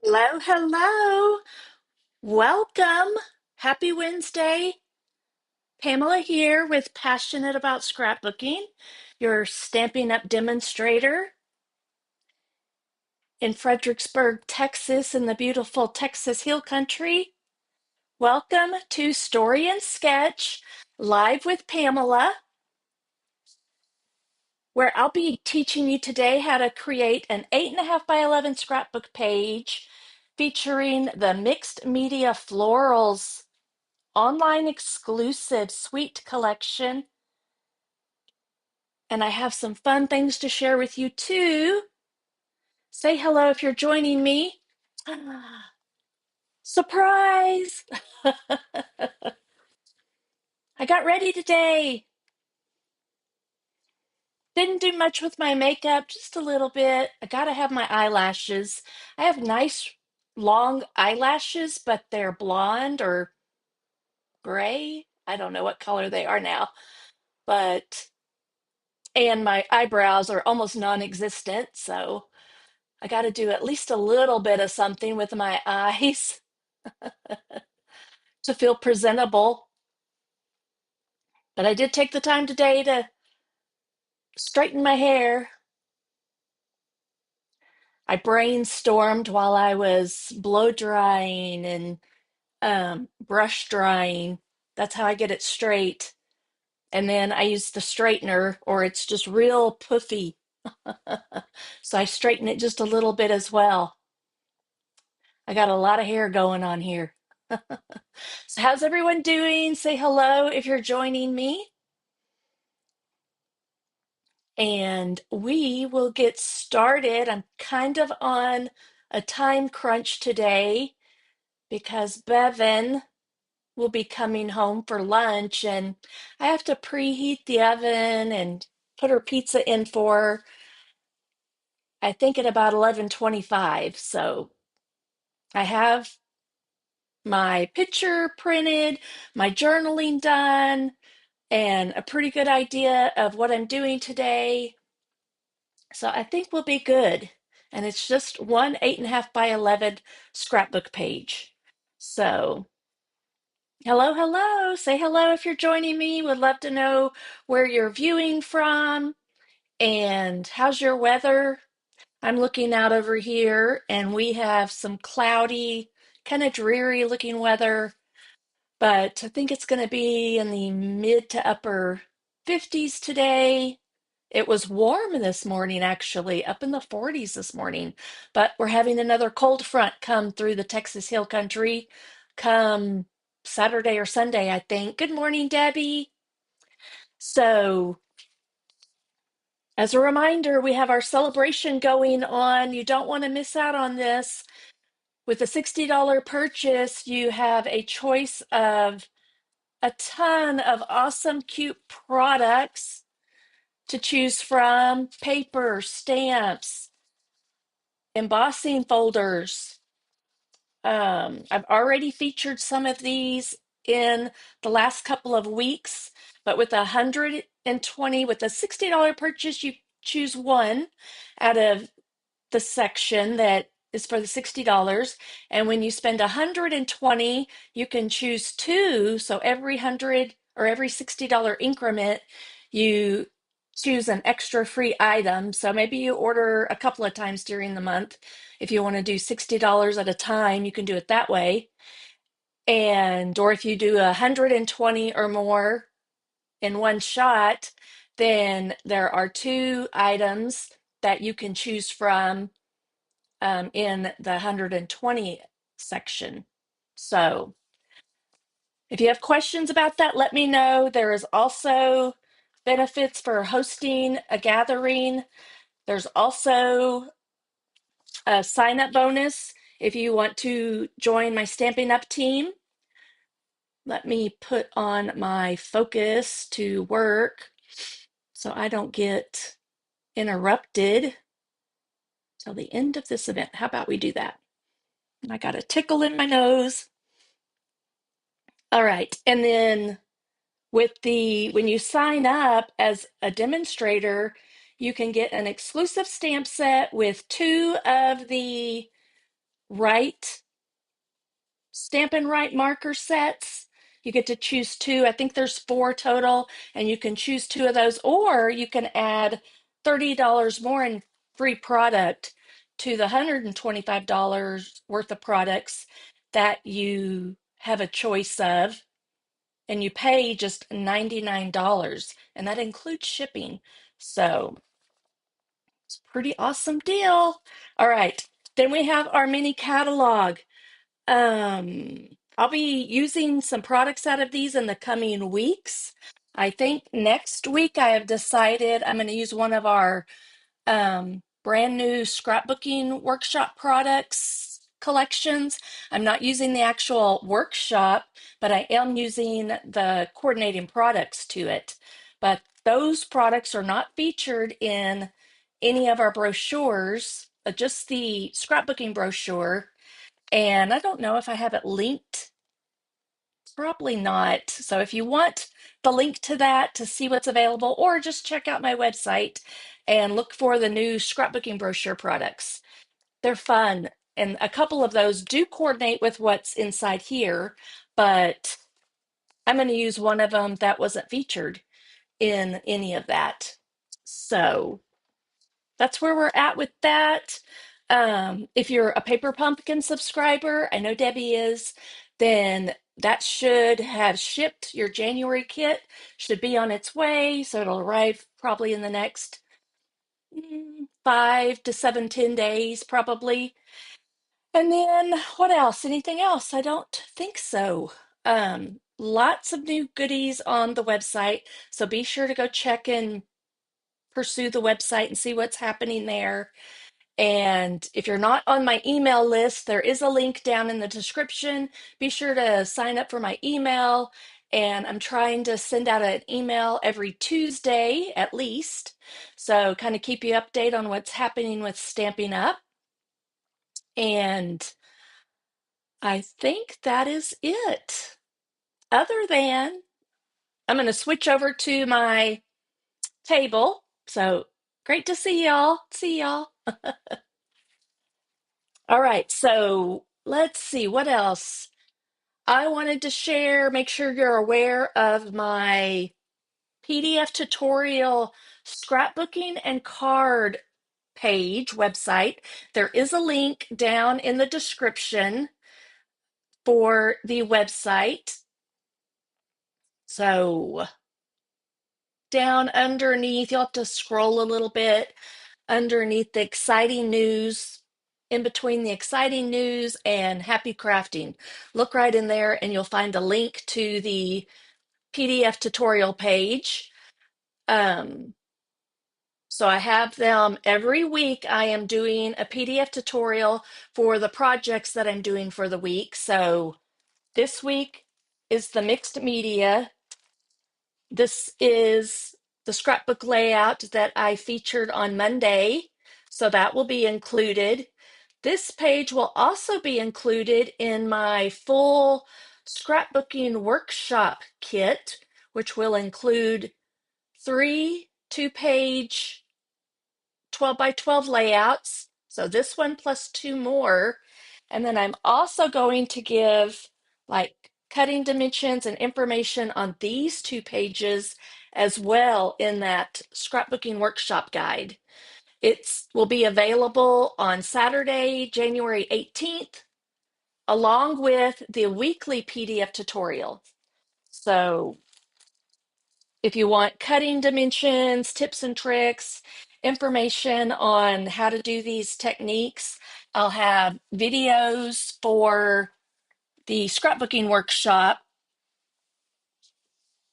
Hello, hello. Welcome. Happy Wednesday. Pamela here with Passionate About Scrapbooking, your Stampin' Up demonstrator in Fredericksburg, Texas, in the beautiful Texas Hill Country. Welcome to Story and Sketch, live with Pamela, where I'll be teaching you today how to create an 8.5 by 11 scrapbook page featuring the mixed media florals online exclusive suite collection. And I have some fun things to share with you too. Say hello if you're joining me. Surprise! I got ready today. Didn't do much with my makeup, just a little bit. I gotta have my eyelashes. I have nice long eyelashes, but they're blonde or gray. I don't know what color they are now, but and my eyebrows are almost non-existent, so I got to do at least a little bit of something with my eyes to feel presentable. But I did take the time today to straighten my hair. I brainstormed while I was blow drying and brush drying. That's how I get it straight. And then I use the straightener, or it's just real puffy. So I straighten it just a little bit as well. I got a lot of hair going on here. So, how's everyone doing? Say hello if you're joining me. And we will get started. I'm kind of on a time crunch today because Bevan will be coming home for lunch, and I have to preheat the oven and put her pizza in for, I think, at about 11:25. So I have my picture printed, my journaling done, and a pretty good idea of what I'm doing today. So I think we'll be good. And it's just one 8.5 by 11 scrapbook page. So, hello, hello. Say hello if you're joining me. Would love to know where you're viewing from and how's your weather. I'm looking out over here and we have some cloudy, kind of dreary looking weather, but I think it's going to be in the mid to upper 50s today. It was warm this morning, actually, up in the 40s this morning, but we're having another cold front come through the Texas Hill Country come Saturday or Sunday, I think. Good morning, Debbie. So, as a reminder, we have our celebration going on. You don't want to miss out on this. With a $60 purchase, you have a choice of a ton of awesome, cute products to choose from: paper, stamps, embossing folders. I've already featured some of these in the last couple of weeks, but with 120, with a $60 purchase, you choose one out of the section that is for the $60. And when you spend 120, you can choose two. So every 100 or every $60 increment, you choose an extra free item. So maybe you order a couple of times during the month. If you want to do $60 at a time, you can do it that way. And or if you do 120 or more in one shot, then there are two items that you can choose from in the 120 section. So if you have questions about that, let me know. There is also benefits for hosting a gathering. There's also a sign up bonus if you want to join my Stampin' Up team. Let me put on my focus to work so I don't get interrupted till the end of this event. How about we do that? I got a tickle in my nose. All right. And then when you sign up as a demonstrator, you can get an exclusive stamp set with two of the Write Stampin' Write marker sets. You get to choose two. I think there's four total, and you can choose two of those, or you can add $30 more in free product to the $125 worth of products that you have a choice of, and you pay just $99, and that includes shipping. So it's a pretty awesome deal. All right, then we have our mini catalog. I'll be using some products out of these in the coming weeks. I think next week I have decided I'm going to use one of our brand new scrapbooking workshop products collections. I'm not using the actual workshop, but I am using the coordinating products to it. But those products are not featured in any of our brochures, just the scrapbooking brochure. And I don't know if I have it linked. Probably not. So if you want the link to that to see what's available, or just check out my website and look for the new scrapbooking brochure products. They're fun. And a couple of those do coordinate with what's inside here, but I'm going to use one of them that wasn't featured in any of that. So that's where we're at with that. If you're a Paper Pumpkin subscriber, I know Debbie is, then that should have shipped. Your January kit should be on its way. So it'll arrive probably in the next 5 to 7, 10 days, probably. And then what else? Anything else? I don't think so. Lots of new goodies on the website. So be sure to go check and pursue the website and see what's happening there. And if you're not on my email list, there is a link down in the description. Be sure to sign up for my email. And I'm trying to send out an email every Tuesday at least. So kind of keep you updated on what's happening with Stamping Up. And I think that is it. Other than I'm going to switch over to my table. So great to see y'all. See y'all. All right. So let's see what else. I wanted to share, make sure you're aware of my PDF tutorial scrapbooking and card page website. There is a link down in the description for the website. So down underneath, you'll have to scroll a little bit underneath the exciting news, in between the exciting news and happy crafting. Look right in there and you'll find a link to the PDF tutorial page. So I have them every week. I am doing a PDF tutorial for the projects that I'm doing for the week. So this week is the mixed media. This is the scrapbook layout that I featured on Monday. So that will be included. This page will also be included in my full scrapbooking workshop kit, which will include 3 2-page 12 by 12 layouts. So this one plus two more. And then I'm also going to give like cutting dimensions and information on these 2 pages as well in that scrapbooking workshop guide. It will be available on Saturday, January 18th, along with the weekly PDF tutorial. So if you want cutting dimensions, tips and tricks, information on how to do these techniques, I'll have videos for the scrapbooking workshop,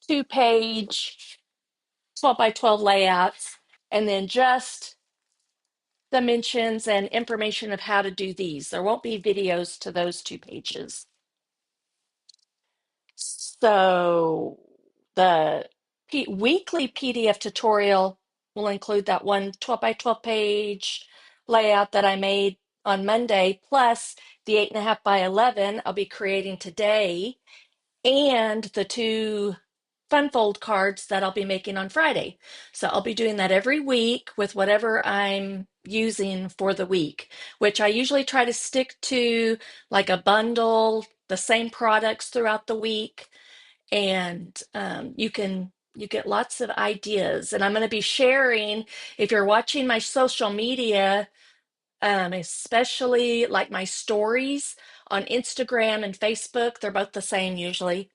2-page 12 by 12 layouts, and then just dimensions and information of how to do these. There won't be videos to those 2 pages. So the weekly PDF tutorial will include that one 12 by 12 page layout that I made on Monday, plus the 8.5 by 11 I'll be creating today, and the 2 fun fold cards that I'll be making on Friday. So I'll be doing that every week with whatever I'm using for the week, which I usually try to stick to like a bundle, the same products throughout the week. And you get lots of ideas. And I'm going to be sharing, if you're watching my social media, especially like my stories on Instagram and Facebook, they're both the same usually,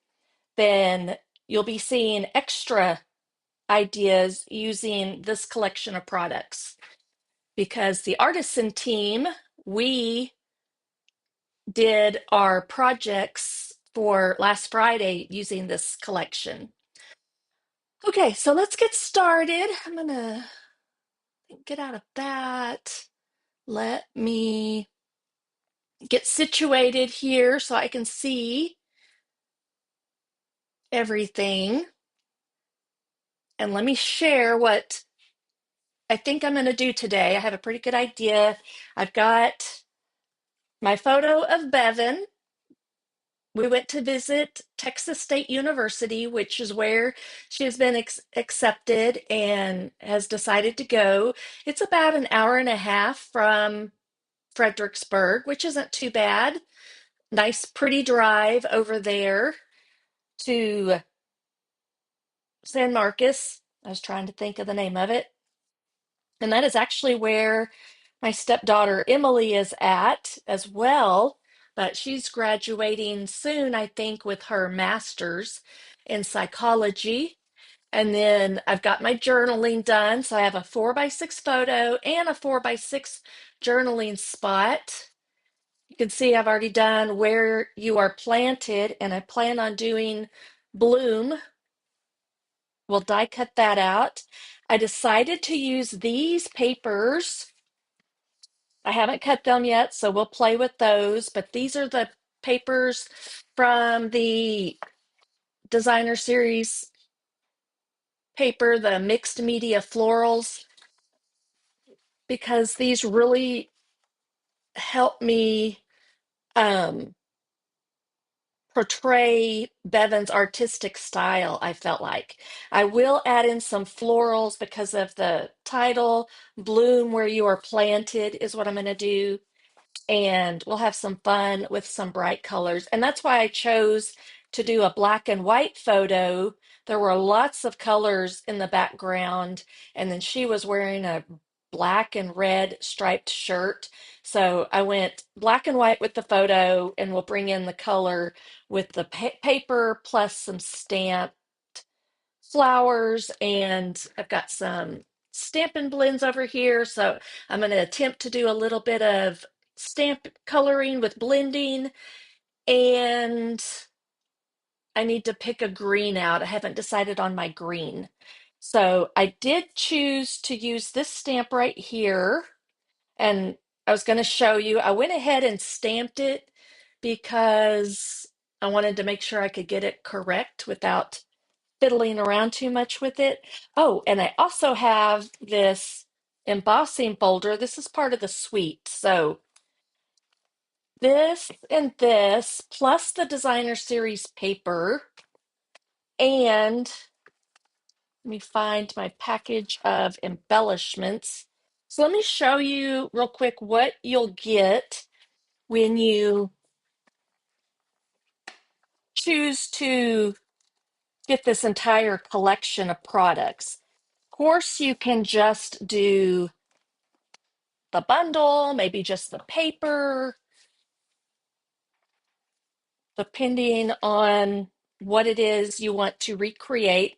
then you'll be seeing extra ideas using this collection of products because the artisan team, we did our projects for last Friday using this collection. Okay, so let's get started. I'm gonna get out of that. Let me get situated here so I can see everything. And let me share what I think I'm going to do today. I have a pretty good idea. I've got my photo of Bevan. We went to visit Texas State University, which is where she has been accepted and has decided to go. It's about an hour and a half from Fredericksburg, which isn't too bad. Nice, pretty drive over there to San Marcos. I was trying to think of the name of it. And that is actually where my stepdaughter Emily is at as well. But she's graduating soon, I think, with her master's in psychology. And then I've got my journaling done. So I have a 4x6 photo and a 4x6 journaling spot. You can see I've already done where you are planted, and I plan on doing bloom. We'll die cut that out. I decided to use these papers. I haven't cut them yet, so we'll play with those. But these are the papers from the designer series paper, the mixed media florals, because these really help me um, portray Bevan's artistic style, I felt like. I will add in some florals because of the title. Bloom where you are planted is what I'm going to do. And we'll have some fun with some bright colors. And that's why I chose to do a black and white photo. There were lots of colors in the background, and then she was wearing a black and red striped shirt. So I went black and white with the photo, and we'll bring in the color with the paper plus some stamped flowers. And I've got some Stampin' blends over here. So I'm going to attempt to do a little bit of stamp coloring with blending. And I need to pick a green out. I haven't decided on my green. So I did choose to use this stamp right here. And I was going to show you, I went ahead and stamped it because I wanted to make sure I could get it correct without fiddling around too much with it. Oh, and I also have this embossing folder. This is part of the suite. So this and this, plus the designer series paper. And let me find my package of embellishments. So let me show you real quick what you'll get when you choose to get this entire collection of products. Of course, you can just do the bundle, maybe just the paper, depending on what it is you want to recreate.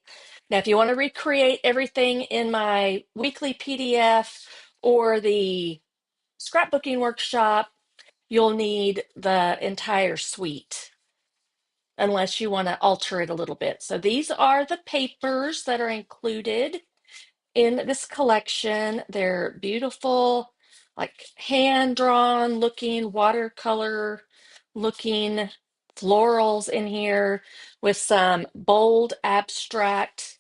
Now, if you want to recreate everything in my weekly PDF or the scrapbooking workshop, you'll need the entire suite unless you want to alter it a little bit. So these are the papers that are included in this collection. They're beautiful, like hand-drawn looking, watercolor looking florals in here with some bold abstract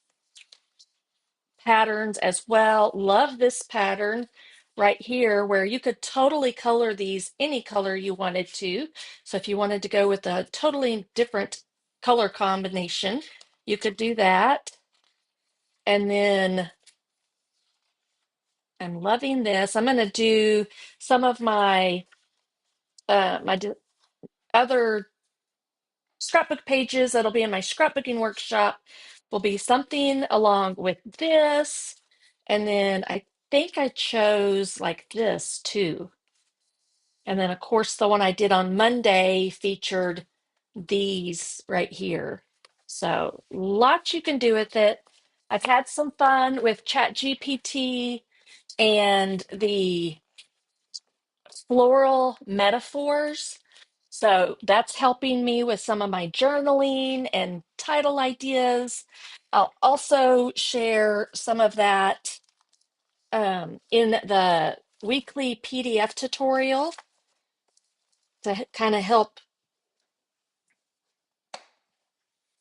patterns as well. Love this pattern right here where you could totally color these any color you wanted to. So if you wanted to go with a totally different color combination, you could do that. And then I'm loving this. I'm going to do some of my other scrapbook pages that'll be in my scrapbooking workshop will be something along with this. And then I think I chose like this too. And then of course the one I did on Monday featured these right here. So lots you can do with it. I've had some fun with ChatGPT and the floral metaphors. So that's helping me with some of my journaling and title ideas. I'll also share some of that in the weekly PDF tutorial to kind of help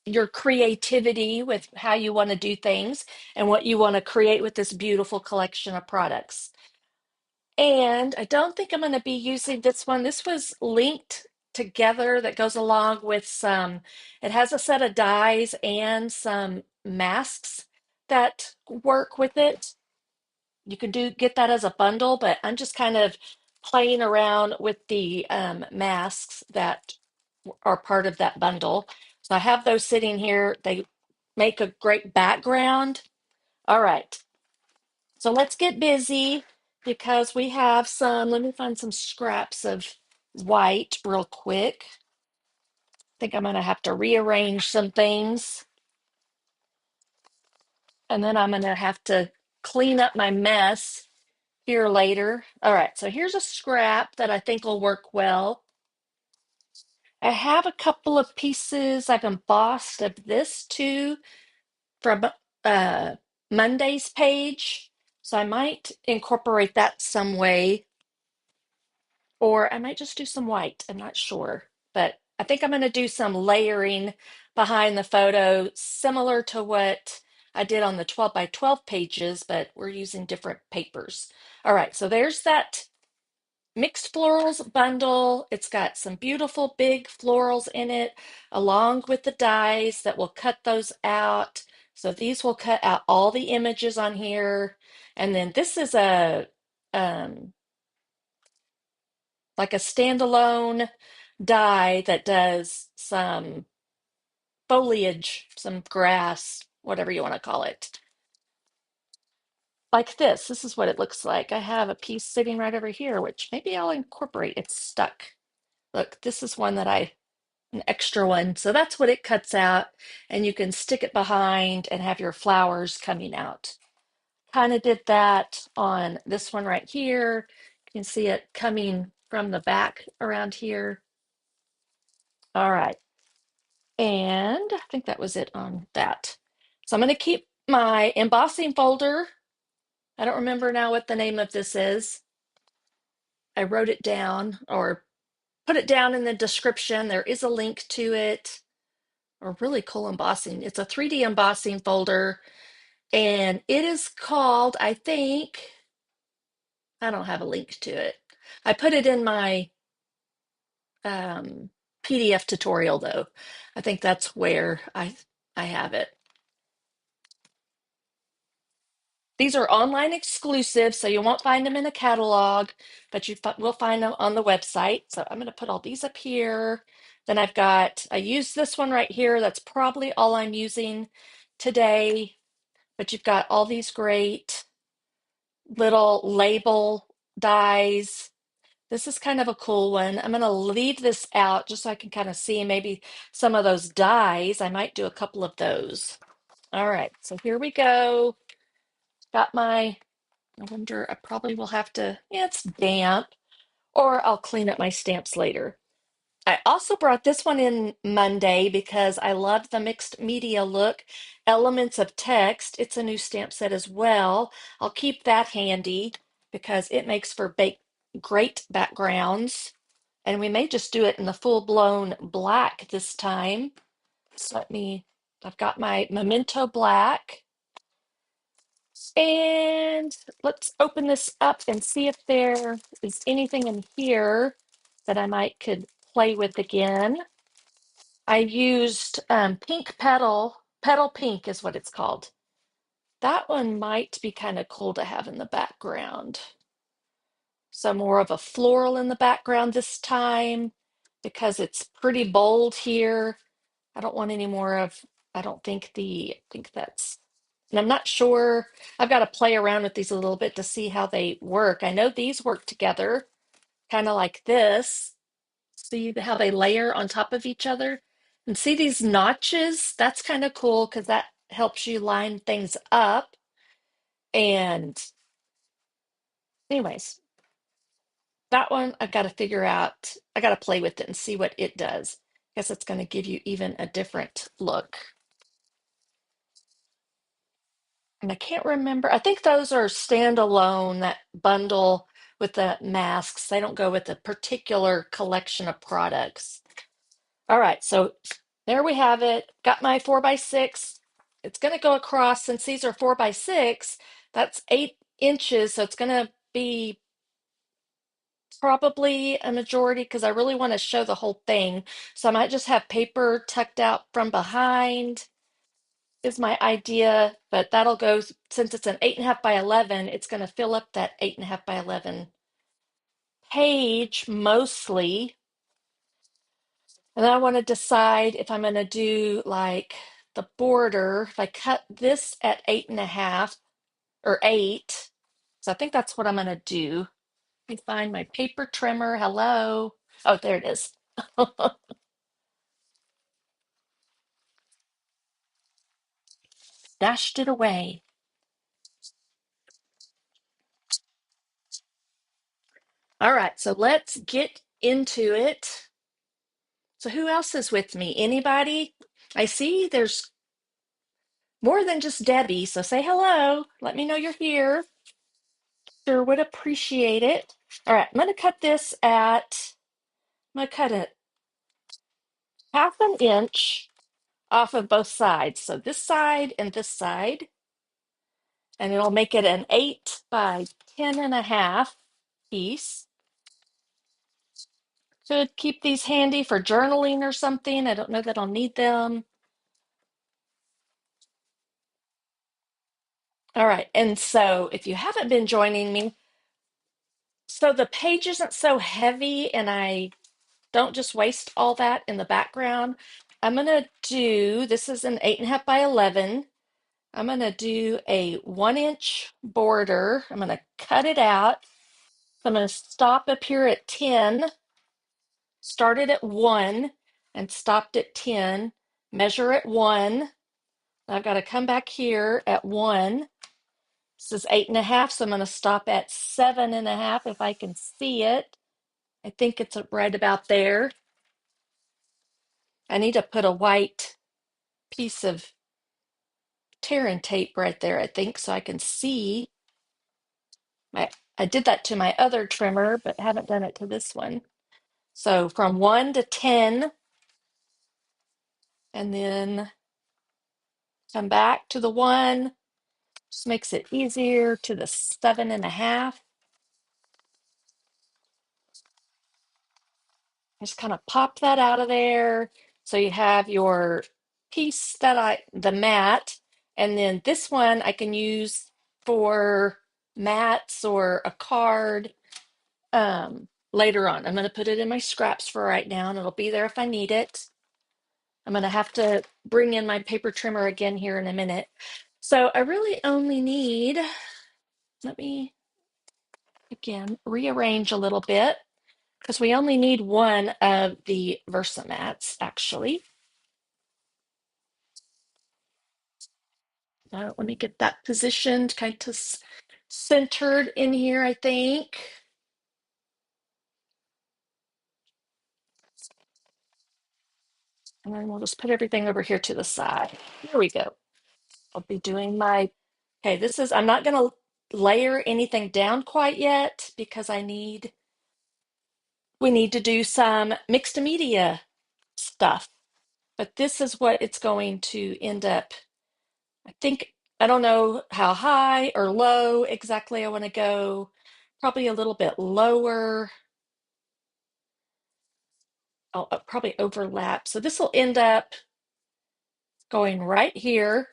your creativity with how you want to do things and what you want to create with this beautiful collection of products. And I don't think I'm going to be using this one. This was linked together that goes along with some, it has a set of dies and some masks that work with it. You can get that as a bundle, but I'm just kind of playing around with the masks that are part of that bundle. So I have those sitting here. They make a great background. All right. So let's get busy because we have some, let me find some scraps of white real quick. I think I'm going to have to rearrange some things and then I'm going to have to clean up my mess here later. All right, so here's a scrap that I think will work well. I have a couple of pieces I've embossed of this too from Monday's page. So I might incorporate that some way. Or I might just do some white. I'm not sure. But I think I'm going to do some layering behind the photo, similar to what I did on the 12 by 12 pages, but we're using different papers. All right, so there's that mixed florals bundle. It's got some beautiful big florals in it, along with the dies that will cut those out. So these will cut out all the images on here. And then this is a um, like a standalone die that does some foliage, some grass, whatever you want to call it. Like this. This is what it looks like. I have a piece sitting right over here, which maybe I'll incorporate. It's stuck. Look, this is one that an extra one. So that's what it cuts out. And you can stick it behind and have your flowers coming out. Kind of did that on this one right here. You can see it coming from the back around here. All right. And I think that was it on that. So I'm going to keep my embossing folder. I don't remember now what the name of this is. I wrote it down or put it down in the description. There is a link to it. Or really cool embossing. It's a 3D embossing folder. And it is called, I think, I don't have a link to it. I put it in my um, PDF tutorial though. I think that's where I have it. These are online exclusives, so you won't find them in a catalog, but you will find them on the website. So I'm going to put all these up here. Then I use this one right here. That's probably all I'm using today, but you've got all these great little label dies. This is kind of a cool one. I'm going to leave this out just so I can kind of see maybe some of those dies. I might do a couple of those. All right, so here we go. Got my I wonder, I probably will have to, yeah, it's damp, or I'll clean up my stamps later. I also brought this one in Monday because I love the mixed media look. Elements of text. It's a new stamp set as well. I'll keep that handy because it makes for great backgrounds. And we may just do it in the full-blown black this time. So I've got my Memento black. And let's open this up and see if there is anything in here that I might could play with again. I used pink petal pink is what it's called. That one might be kind of cool to have in the background. So more of a floral in the background this time because it's pretty bold here. I don't want any more of, I don't think I think that's, and I'm not sure. I've got to play around with these a little bit to see how they work. I know these work together, kind of like this. See how they layer on top of each other? And see these notches? That's kind of cool because that helps you line things up. And anyways, that one I've got to figure out. I got to play with it and see what it does. Guess it's going to give you even a different look. And I can't remember. I think those are standalone, that bundle with the masks. They don't go with a particular collection of products. All right, so there we have it. Got my 4x6. It's going to go across, since these are 4x6, that's 8 inches. So it's going to be probably a majority because I really want to show the whole thing. So I might just have paper tucked out from behind is my idea, but that'll go, since it's an 8.5 by 11, it's going to fill up that 8.5 by 11 page mostly. And then I want to decide if I'm going to do like the border. If I cut this at 8.5 or 8, so I think that's what I'm going to do. Let me find my paper trimmer. Hello. Oh, there it is. Dashed it away. All right, so let's get into it. So who else is with me? Anybody? I see there's more than just Debbie, so say hello. Let me know you're here. Sure would appreciate it. All right, I'm going to cut this at, I'm going to cut it 1/2 inch off of both sides. So this side and this side, and it'll make it an 8 by 10.5 piece. Could keep these handy for journaling or something. I don't know that I'll need them. All right, and so if you haven't been joining me, so the page isn't so heavy and I don't just waste all that in the background. I'm gonna do, this is an 8.5 by 11. I'm gonna do a 1 inch border. I'm gonna cut it out. So I'm gonna stop up here at 10, started at 1 and stopped at 10, measure at 1. I've got to come back here at 1. This is 8.5, so I'm going to stop at 7.5 if I can see it. I think it's right about there. I need to put a white piece of tear and tape right there, I think, so I can see. I did that to my other trimmer, but haven't done it to this one. So from 1 to 10, and then come back to the 1. Just makes it easier, to the 7.5. Just kind of pop that out of there. So you have your piece the mat, and then this one I can use for mats or a card later on. I'm going to put it in my scraps for right now, and it'll be there if I need it. I'm going to have to bring in my paper trimmer again here in a minute. So I really only need, let me again rearrange a little bit because we only need one of the Versamats actually. Let me get that positioned, kind of centered in here, I think. And then we'll just put everything over here to the side. There we go. I'll be doing my, okay, I'm not going to layer anything down quite yet because we need to do some mixed media stuff. But this is what it's going to end up. I think, I don't know how high or low exactly I want to go. Probably a little bit lower. I'll probably overlap. So this will end up going right here.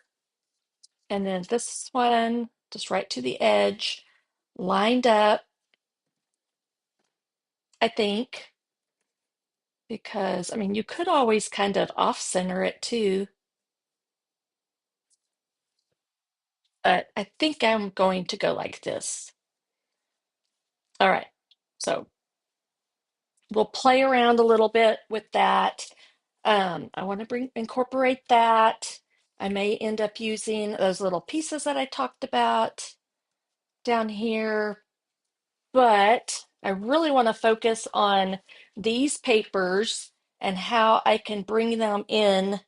And then this one, just right to the edge, lined up, I think, because I mean, you could always kind of off-center it too, but I think I'm going to go like this. All right, so we'll play around a little bit with that. I want to incorporate that. I may end up using those little pieces that I talked about down here, but I really want to focus on these papers and how I can bring them in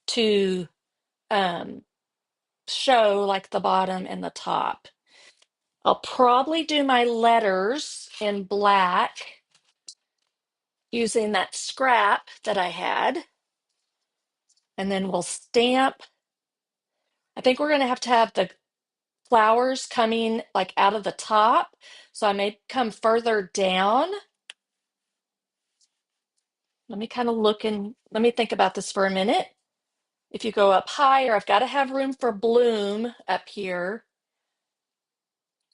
to um, show like the bottom and the top. I'll probably do my letters in black using that scrap that I had. And then we'll stamp. I think we're going to have the flowers coming like out of the top. So I may come further down. Let me kind of look and let me think about this for a minute. If you go up higher, I've got to have room for bloom up here.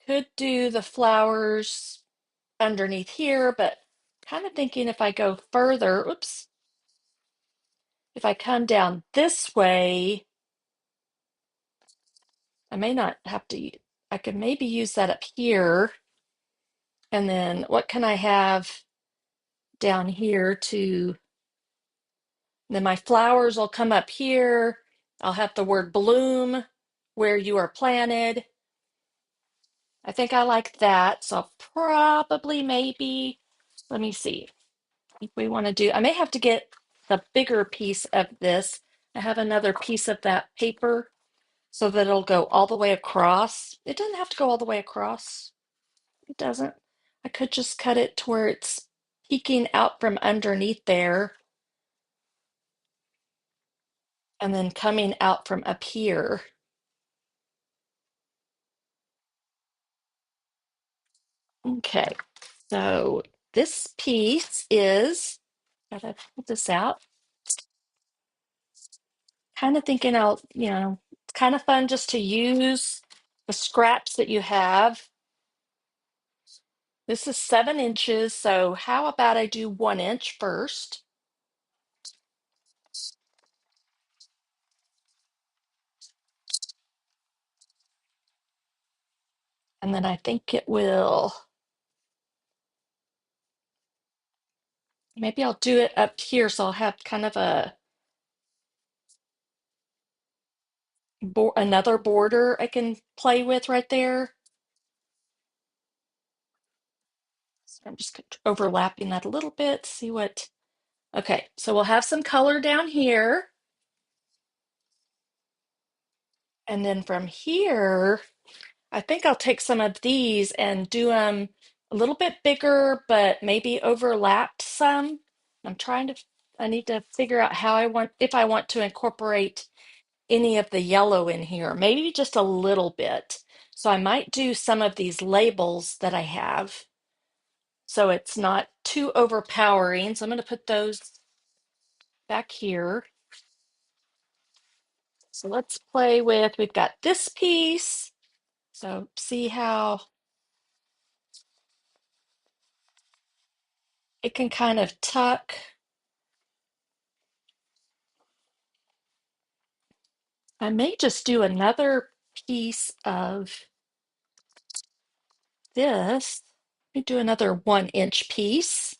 Could do the flowers underneath here, but kind of thinking if I go further, oops, if I come down this way, I may not have to, I could maybe use that up here. And then what can I have down here to, then my flowers will come up here. I'll have the word bloom where you are planted. I think I like that. So I'll probably maybe, let me see if we want to do, I may have to get the bigger piece of this. I have another piece of that paper so that it'll go all the way across. It doesn't have to go all the way across. It doesn't. I could just cut it to where it's peeking out from underneath there and then coming out from up here. Okay, so this piece is, gotta pull this out. Kind of thinking it's kind of fun just to use the scraps that you have. This is 7 inches, so how about I do 1 inch first? And then I think it will, maybe I'll do it up here so I'll have kind of another border I can play with right there. So I'm just overlapping that a little bit, see what, okay, so we'll have some color down here. And then from here, I think I'll take some of these and do them a little bit bigger, but maybe overlapped some. I need to figure out if I want to incorporate any of the yellow in here, maybe just a little bit. So I might do some of these labels that I have so it's not too overpowering. So I'm going to put those back here. So let's play with, we've got this piece. So see how it can kind of tuck. I may just do another piece of this. Let me do another 1 inch piece.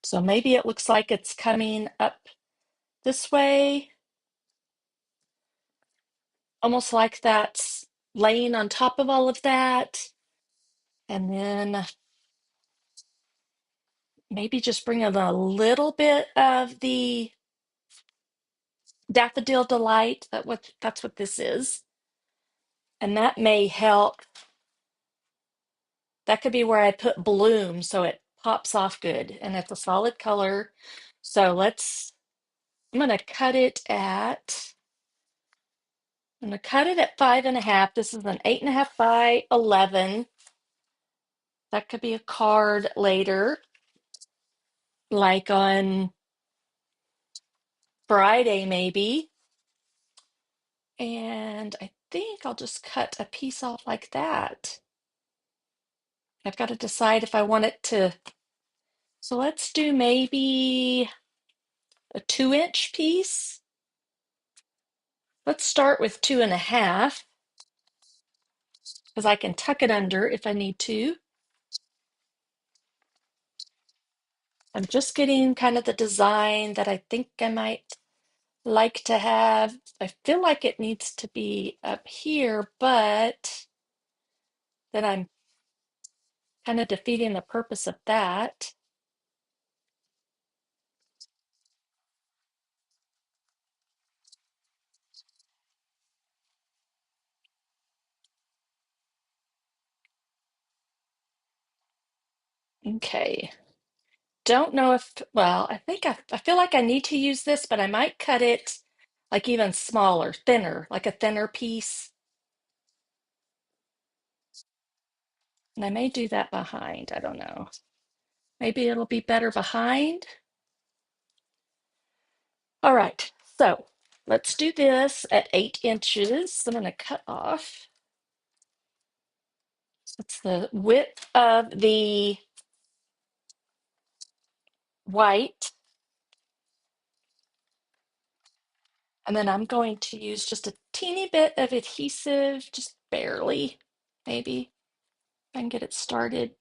So maybe it looks like it's coming up this way, almost like that's laying on top of all of that. And then maybe just bring in a little bit of the Daffodil Delight. That's what this is. And that may help. That could be where I put bloom so it pops off good and it's a solid color. So I'm gonna cut it at, I'm gonna cut it at 5.5. This is an 8.5 by 11. That could be a card later. like on Friday maybe. And I think I'll just cut a piece off like that. I've got to decide if I want it to. So let's do maybe a 2-inch piece. Let's start with 2.5 because I can tuck it under if I need to. I'm just getting kind of the design that I think I might like to have. I feel like it needs to be up here, but then I'm kind of defeating the purpose of that. Okay. Don't know if, well, I think I feel like I need to use this, but I might cut it like even smaller, thinner, like a thinner piece. And I may do that behind. I don't know. Maybe it'll be better behind. All right. So let's do this at 8 inches. I'm going to cut off. So it's the width of the white. And then I'm going to use just a teeny bit of adhesive, just barely, maybe. If I can get it started.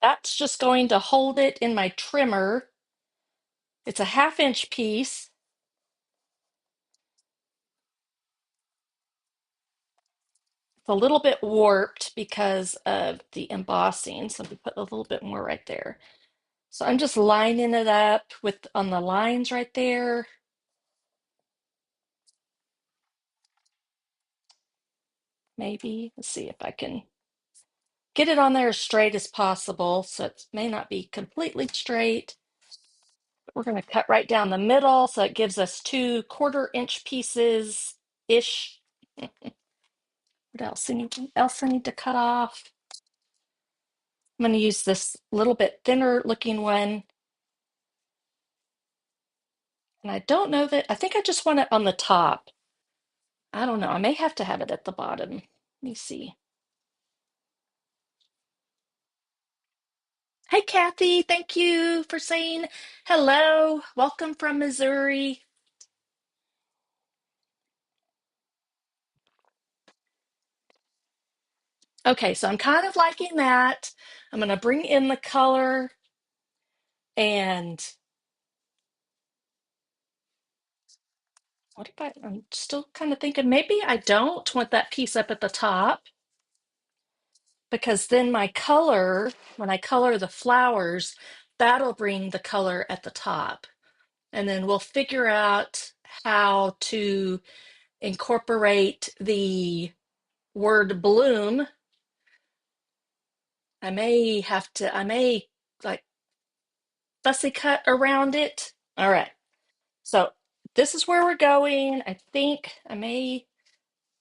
That's just going to hold it in my trimmer. It's a 1/2 inch piece. It's a little bit warped because of the embossing. So we put a little bit more right there. So I'm just lining it up with on the lines right there. Maybe, let's see if I can get it on there as straight as possible. So it may not be completely straight. But we're going to cut right down the middle. So it gives us 2/4 inch pieces ish. What else? Anything else I need to cut off? I'm going to use this little bit thinner looking one. And I don't know that, I think I just want it on the top. I don't know. I may have to have it at the bottom. Let me see. Hey, Kathy. Thank you for saying hello. Welcome from Missouri. Okay, so I'm kind of liking that. I'm going to bring in the color and what if I'm still kind of thinking maybe I don't want that piece up at the top because then my color, when I color the flowers, that'll bring the color at the top. And then we'll figure out how to incorporate the word bloom. I may like fussy cut around it. All right. So this is where we're going. I think I may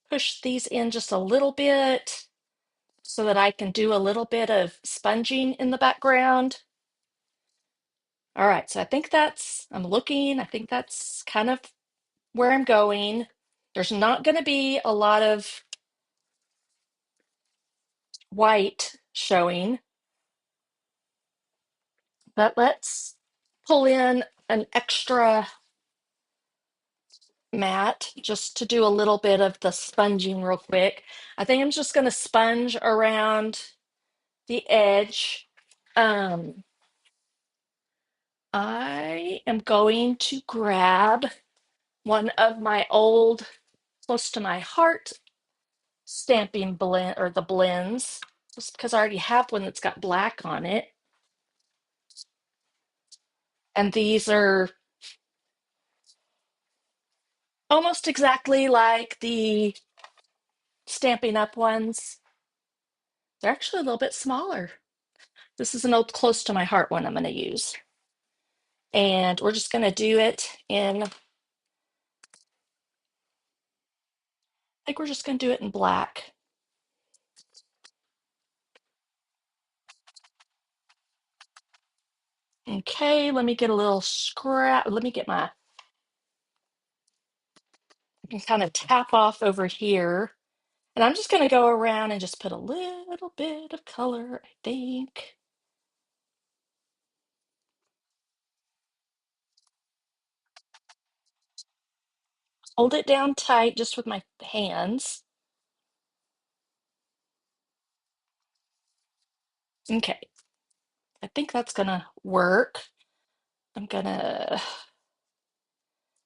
push these in just a little bit so that I can do a little bit of sponging in the background. All right, so I'm looking, I think that's kind of where I'm going. There's not going to be a lot of white showing, but let's pull in an extra mat just to do a little bit of the sponging real quick. I think I'm just going to sponge around the edge. Um, I am going to grab one of my old close to my heart stamping blend or the blends, just because I already have one that's got black on it. And these are almost exactly like the Stampin' Up ones. They're actually a little bit smaller. This is an old close to my heart one I'm going to use. And we're just going to do it in, I think we're just going to do it in black. Okay, let me get a little scrap. Let me get my, I can kind of tap off over here. And I'm just going to go around and just put a little bit of color, I think. Hold it down tight just with my hands. Okay, I think that's gonna work. I'm gonna,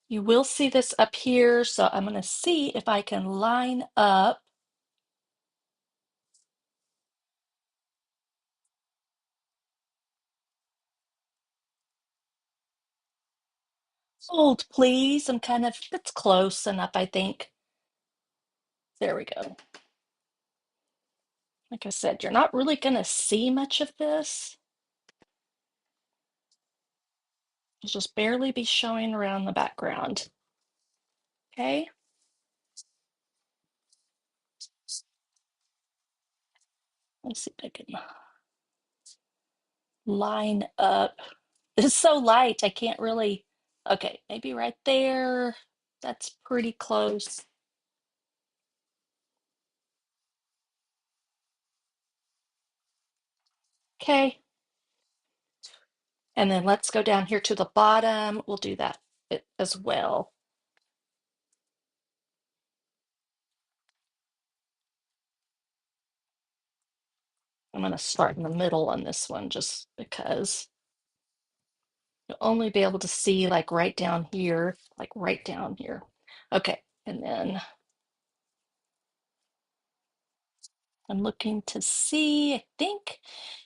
you will see this up here, so I'm gonna see if I can line up. Hold, please. I'm kind of, it's close enough, I think. There we go. Like I said, you're not really gonna see much of this. It'll just barely be showing around the background. Okay. Let's see if I can line up. It's so light, I can't really. Okay, maybe right there. That's pretty close. Okay. And then let's go down here to the bottom. We'll do that as well. I'm going to start in the middle on this one just because you'll only be able to see like right down here, like right down here. Okay, and then I'm looking to see, I think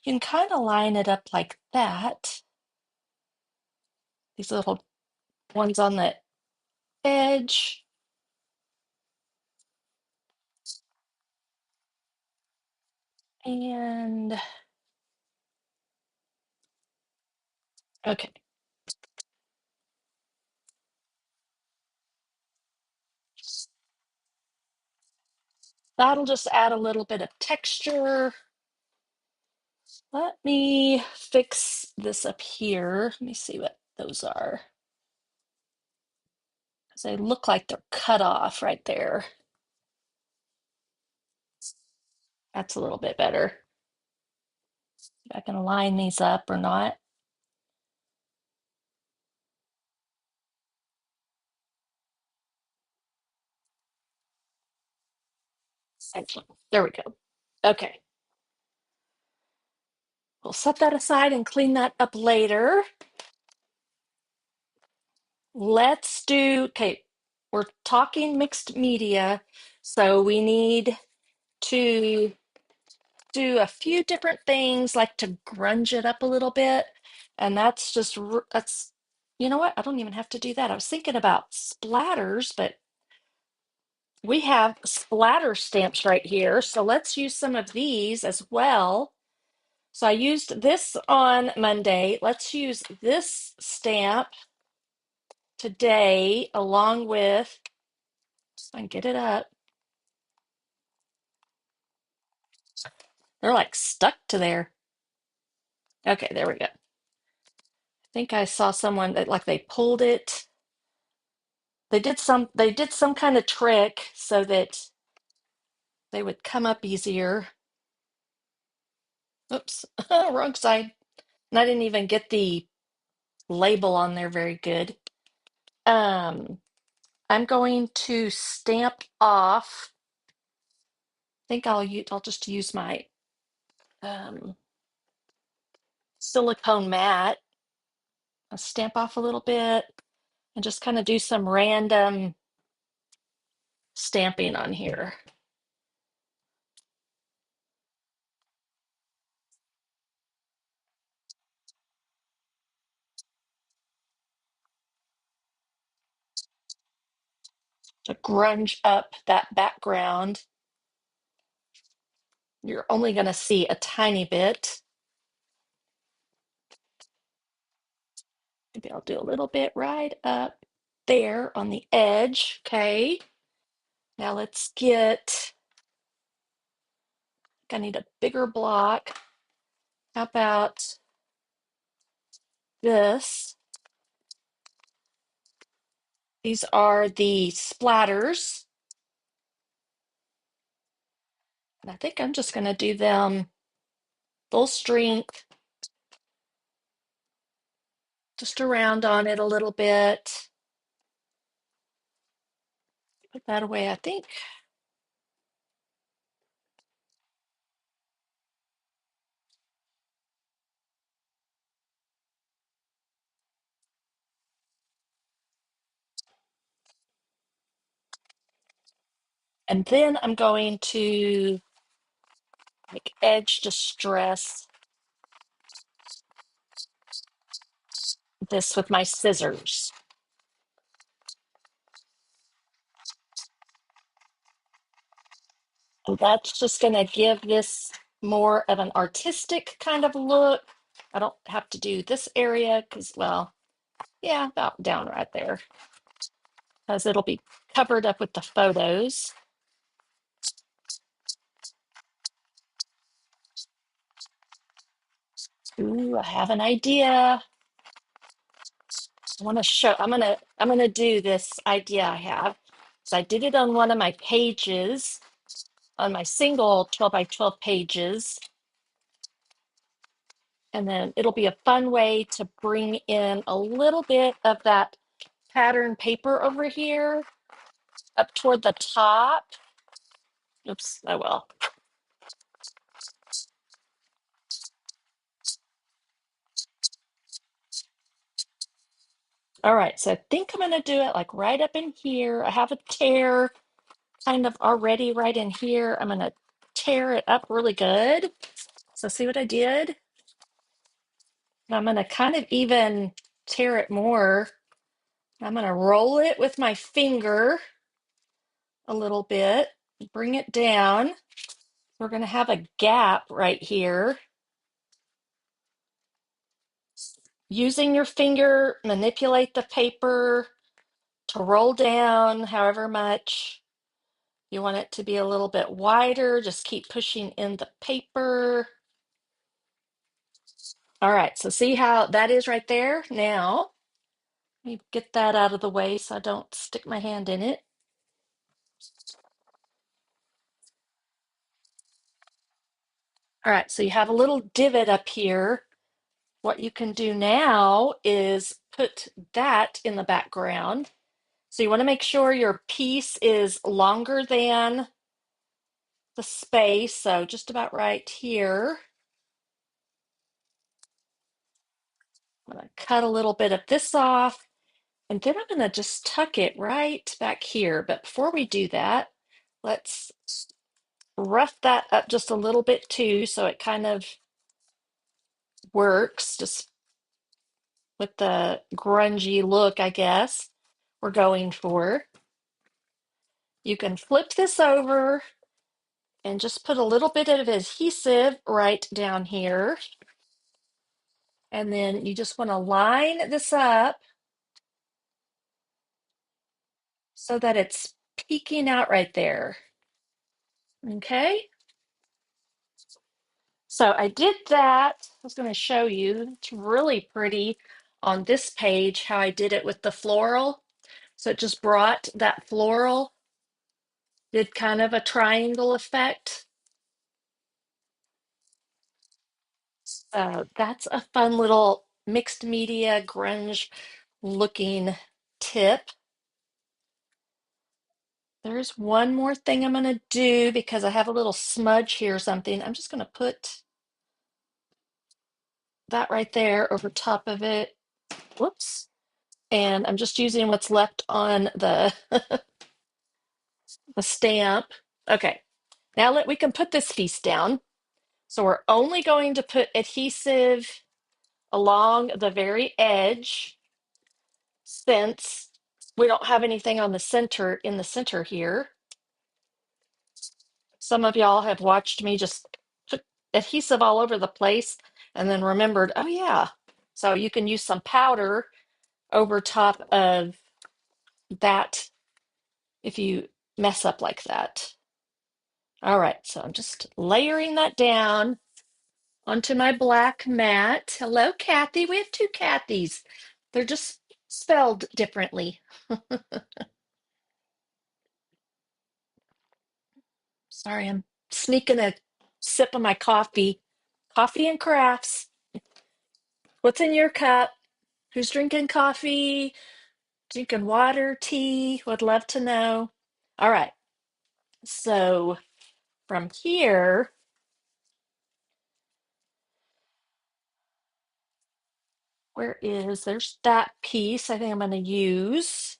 you can kind of line it up like that. These little ones on the edge. And okay, that'll just add a little bit of texture. Let me fix this up here. Let me see what those are. Because they look like they're cut off right there. That's a little bit better. If I can line these up or not. Excellent. There we go. Okay. We'll set that aside and clean that up later. Let's do, okay, we're talking mixed media, so we need to do a few different things like to grunge it up a little bit. And that's just, that's, you know what? I don't even have to do that. I was thinking about splatters, but we have splatter stamps right here. So let's use some of these as well. So I used this on Monday. Let's use this stamp today along with, so I can get it up. They're like stuck to there. Okay, there we go. I think I saw someone that like they pulled it. They did some kind of trick so that they would come up easier. Oops, wrong side. And I didn't even get the label on there very good. Um, I'm going to stamp off. I think I'll just use my um, silicone mat. I'll stamp off a little bit and just kind of do some random stamping on here to grunge up that background. You're only going to see a tiny bit. Maybe I'll do a little bit right up there on the edge. Okay. Now let's get, I need a bigger block. How about this. These are the splatters. And I think I'm just going to do them full strength, just around on it a little bit. Put that away, I think. And then I'm going to like edge distress this with my scissors. And that's just going to give this more of an artistic kind of look. I don't have to do this area because, well, yeah, about down right there, because it'll be covered up with the photos. Ooh, I have an idea. I want to show, I'm gonna do this idea I have. So I did it on one of my pages, on my single 12 by 12 pages. And then it'll be a fun way to bring in a little bit of that pattern paper over here up toward the top. Oops, oh well. All right, so I think I'm gonna do it like right up in here. I have a tear kind of already right in here. I'm gonna tear it up really good. So see what I did? And I'm gonna kind of even tear it more. I'm gonna roll it with my finger a little bit, bring it down. We're gonna have a gap right here. Using your finger, manipulate the paper to roll down however much. You want it to be a little bit wider. Just keep pushing in the paper. All right, so see how that is right there? Now, let me get that out of the way so I don't stick my hand in it. All right, so you have a little divot up here. What you can do now is put that in the background. So you want to make sure your piece is longer than the space, so just about right here. I'm going to cut a little bit of this off, and then I'm going to just tuck it right back here. But before we do that, let's rough that up just a little bit too, so it kind of works just with the grungy look, I guess, we're going for. You can flip this over and just put a little bit of adhesive right down here. And then you just want to line this up so that it's peeking out right there. Okay. So I did that. I was going to show you. It's really pretty on this page how I did it with the floral. So it just brought that floral, did kind of a triangle effect. So that's a fun little mixed media grunge looking tip. There's one more thing I'm going to do because I have a little smudge here or something. I'm just going to put that right there over top of it. Whoops. And I'm just using what's left on the stamp. Okay. Now we can put this piece down. So we're only going to put adhesive along the very edge since we don't have anything on the center in the center here. Some of y'all have watched me just put adhesive all over the place and then remembered, oh yeah. So you can use some powder over top of that if you mess up like that. All right, so I'm just layering that down. onto my black mat. Hello, Kathy. We have two Kathys. They're just spelled differently. Sorry, I'm sneaking a sip of my coffee. Coffee and crafts. What's in your cup? Who's drinking coffee? Drinking water, tea? Would love to know. All right. So from here, there's that piece I think I'm going to use.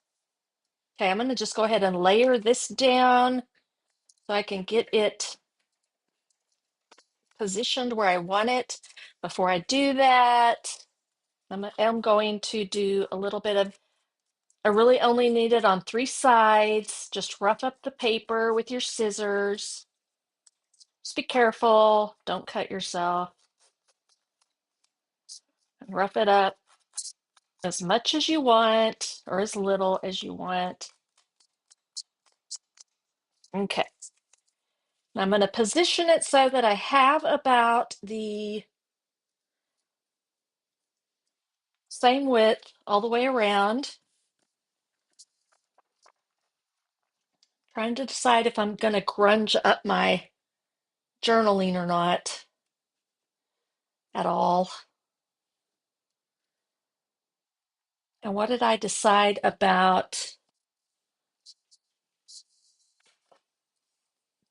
Okay, I'm going to just go ahead and layer this down so I can get it positioned where I want it. Before I do that, I'm going to do a little bit of, I really only need it on three sides. Just rough up the paper with your scissors. Just be careful, don't cut yourself. And rough it up as much as you want or as little as you want. Okay. Now I'm going to position it so that I have about the same width all the way around. Trying to decide if I'm going to grunge up my journaling or not at all. And what did I decide about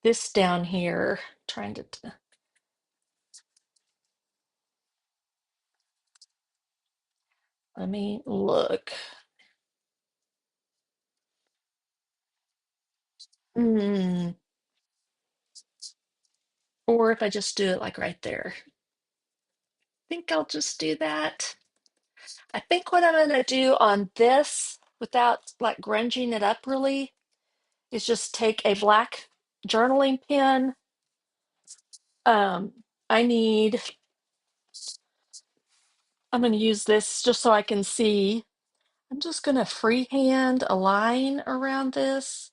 this down here? Trying to, let me look. Hmm. Or if I just do it like right there. I think I'll just do that. I think what I'm going to do on this, without like grunging it up really, is just take a black journaling pen. Um, I need, I'm going to use this just so I can see. I'm just going to freehand a line around this.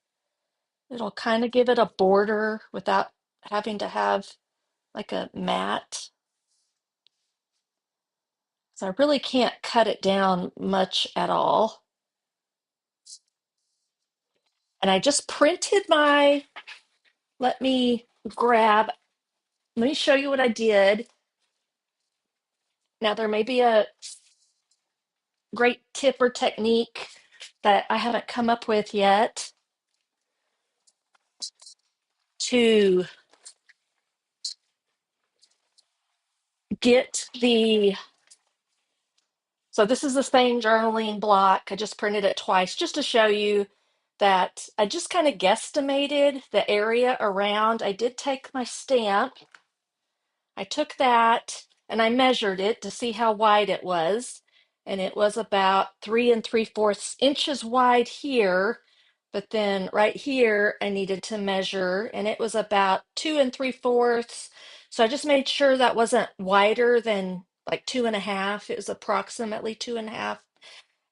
It'll kind of give it a border without having to have like a mat. So I really can't cut it down much at all. And I just printed my, let me grab, let me show you what I did. Now there may be a great tip or technique that I haven't come up with yet to get the, so this is the same journaling block. I just printed it twice just to show you that I just kind of guesstimated the area around. I did take my stamp, I took that and I measured it to see how wide it was. And it was about 3 3/4 inches wide here. But then right here, I needed to measure, and it was about 2 3/4. So I just made sure that wasn't wider than like 2.5. It was approximately 2.5.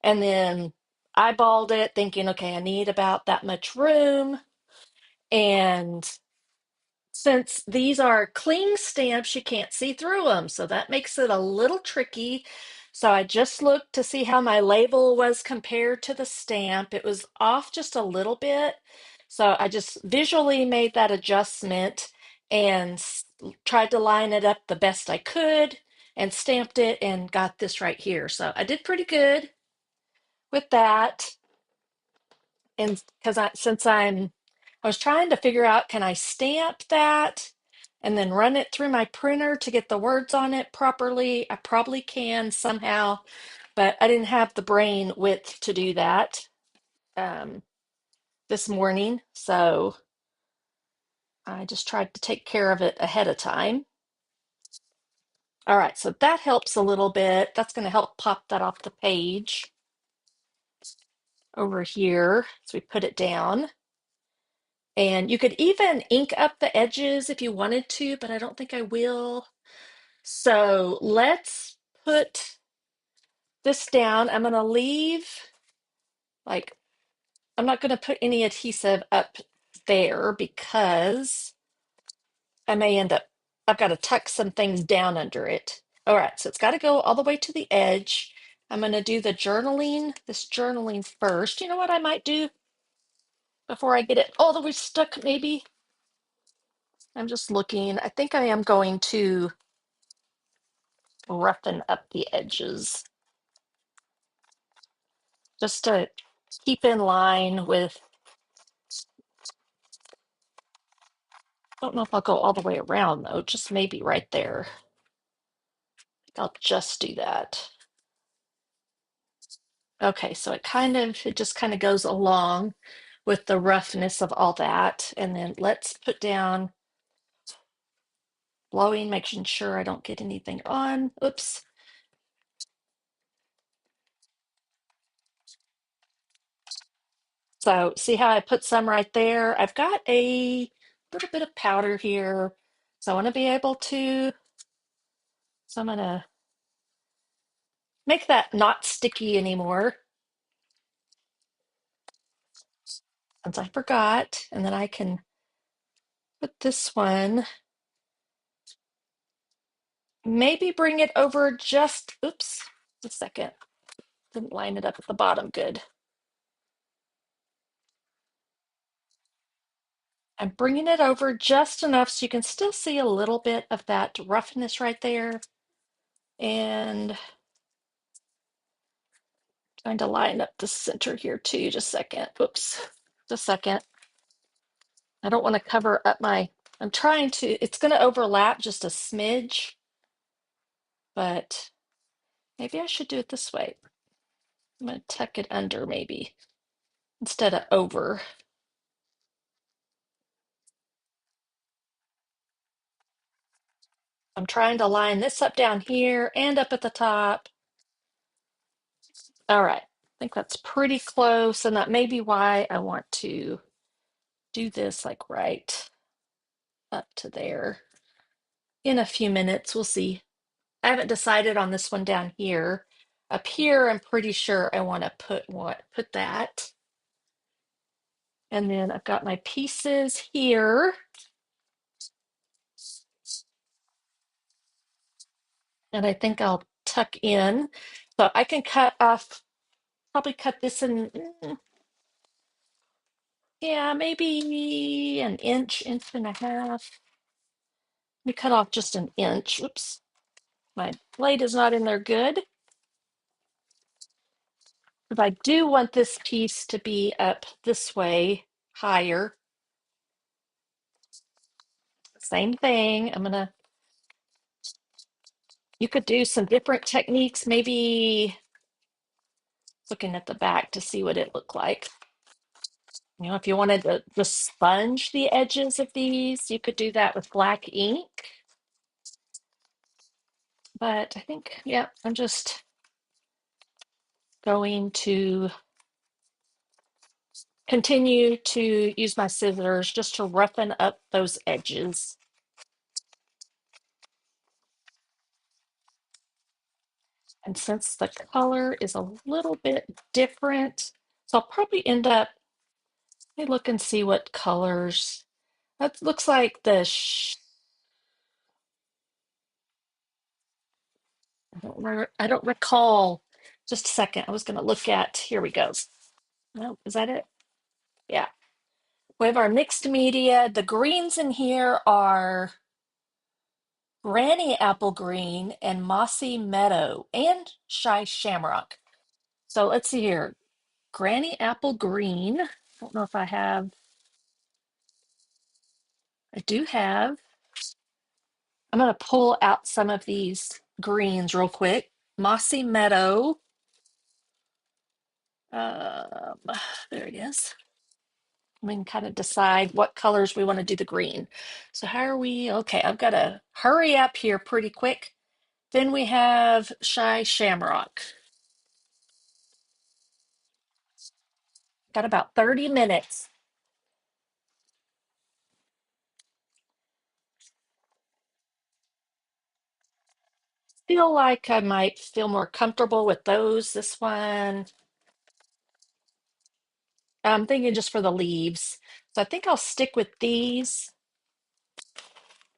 And then eyeballed it, thinking, okay, I need about that much room. And since these are cling stamps, you can't see through them. So that makes it a little tricky. So I just looked to see how my label was compared to the stamp. It was off just a little bit. So I just visually made that adjustment and tried to line it up the best I could and stamped it and got this right here. So I did pretty good with that. And because I was trying to figure out, can I stamp that and then run it through my printer to get the words on it properly? I probably can somehow, but I didn't have the brain width to do that um, this morning. So I just tried to take care of it ahead of time. All right, so that helps a little bit. That's going to help pop that off the page over here. So we put it down. And you could even ink up the edges if you wanted to, but I don't think I will. So let's put this down. I'm going to leave, like, I'm not going to put any adhesive up there because I may end up I've got to tuck some things down under it. All right, so it's got to go all the way to the edge. I'm going to do this journaling first. You know what I might do before I get it all the way stuck, maybe? I'm just looking. I think I am going to roughen up the edges just to keep in line with, I don't know if I'll go all the way around though, just maybe right there. I'll just do that. Okay, so it just kind of goes along with the roughness of all that. And then let's put down blowing, making sure I don't get anything on. Oops. So see how I put some right there? I've got a little bit of powder here. So I want to be able to, so I'm gonna make that not sticky anymore since I forgot. And then I can put this one, maybe bring it over just, oops, a second. Didn't line it up at the bottom good. I'm bringing it over just enough so you can still see a little bit of that roughness right there. And trying to line up the center here too. Just a second. Oops. Just a second. I don't want to cover up I'm trying to, it's going to overlap just a smidge, but maybe I should do it this way. I'm going to tuck it under maybe instead of over. I'm trying to line this up down here and up at the top. All right. I think that's pretty close, and that may be why I want to do this like right up to there. In a few minutes, we'll see. I haven't decided on this one down here. Up here, I'm pretty sure I want to put that. And then I've got my pieces here. And I think I'll tuck in. So I can probably cut this in, yeah, maybe an inch, inch and a half. Let me cut off just an inch. Oops, my blade is not in there good. If I do want this piece to be up this way, higher, same thing. You could do some different techniques, maybe looking at the back to see what it looked like. You know, if you wanted to just sponge the edges of these, you could do that with black ink. But I think, yeah, I'm just going to continue to use my scissors just to roughen up those edges. And since the color is a little bit different, so I'll probably end up, let me look and see what colors. That looks like I don't recall. Just a second. I was going to look at, here we go. No, is that it? Yeah. We have our mixed media. The greens in here are Granny Apple Green and Mossy Meadow and Shy Shamrock. So let's see here. Granny Apple Green. I don't know if I do have. I'm going to pull out some of these greens real quick. Mossy Meadow. Um, there it is. We can kind of decide what colors we want to do the green. So how are we? Okay, I've got to hurry up here pretty quick. Then we have Shy Shamrock. Got about 30 minutes. Feel like I might feel more comfortable with those. This one, I'm thinking just for the leaves. So I think I'll stick with these.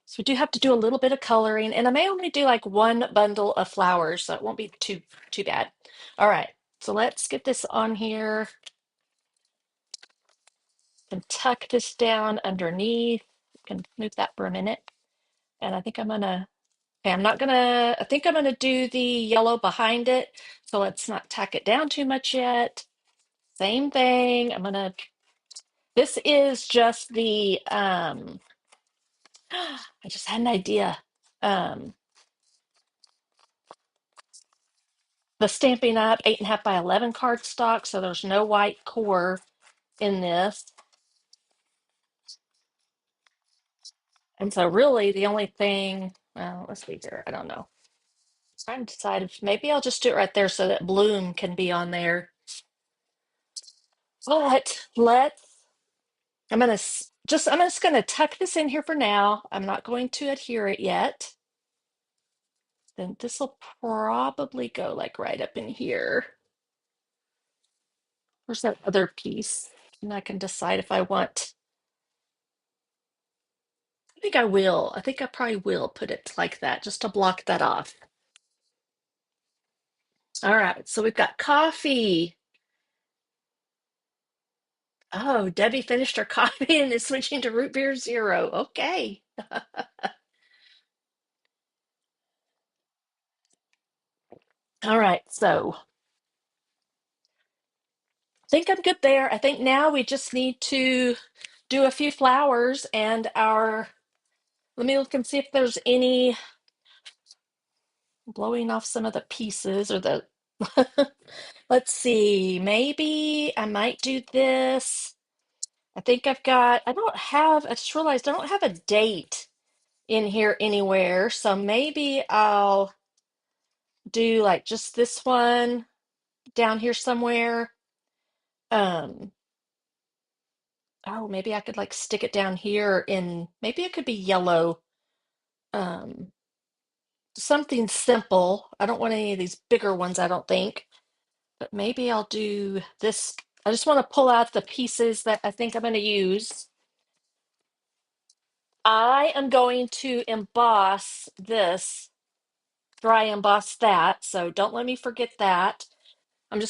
So we do have to do a little bit of coloring, and I may only do like one bundle of flowers, so it won't be too bad. All right, so let's get this on here and tuck this down underneath. Can move that for a minute. And I think I'm gonna, okay, I think I'm gonna do the yellow behind it. So let's not tack it down too much yet. Same thing. This is just I just had an idea. Um, the Stampin' Up! 8.5 by 11 cardstock, so there's no white core in this. And so really the only thing, well, let's see here. I don't know. Trying to decide if maybe I'll just do it right there so that Bloom can be on there. But I'm just gonna tuck this in here for now. I'm not going to adhere it yet. Then this will probably go like right up in here. Where's that other piece? And I can decide if I want. I think I will. I think I probably will put it like that just to block that off. All right, so we've got coffee. Oh, Debbie finished her coffee and is switching to root beer zero. Okay. All right, so I think I'm good there. I think now we just need to do a few flowers and let me look and see if there's any blowing off some of the pieces or the, let's see, maybe I might do this. I just realized I don't have a date in here anywhere. So maybe I'll do like just this one down here somewhere. Um, oh, maybe I could like stick it down here maybe it could be yellow. Um, Something simple. I don't want any of these bigger ones, I don't think. But maybe I'll do this. I just want to pull out the pieces that I think I'm going to use. I am going to emboss this, dry emboss that. So don't let me forget that. I'm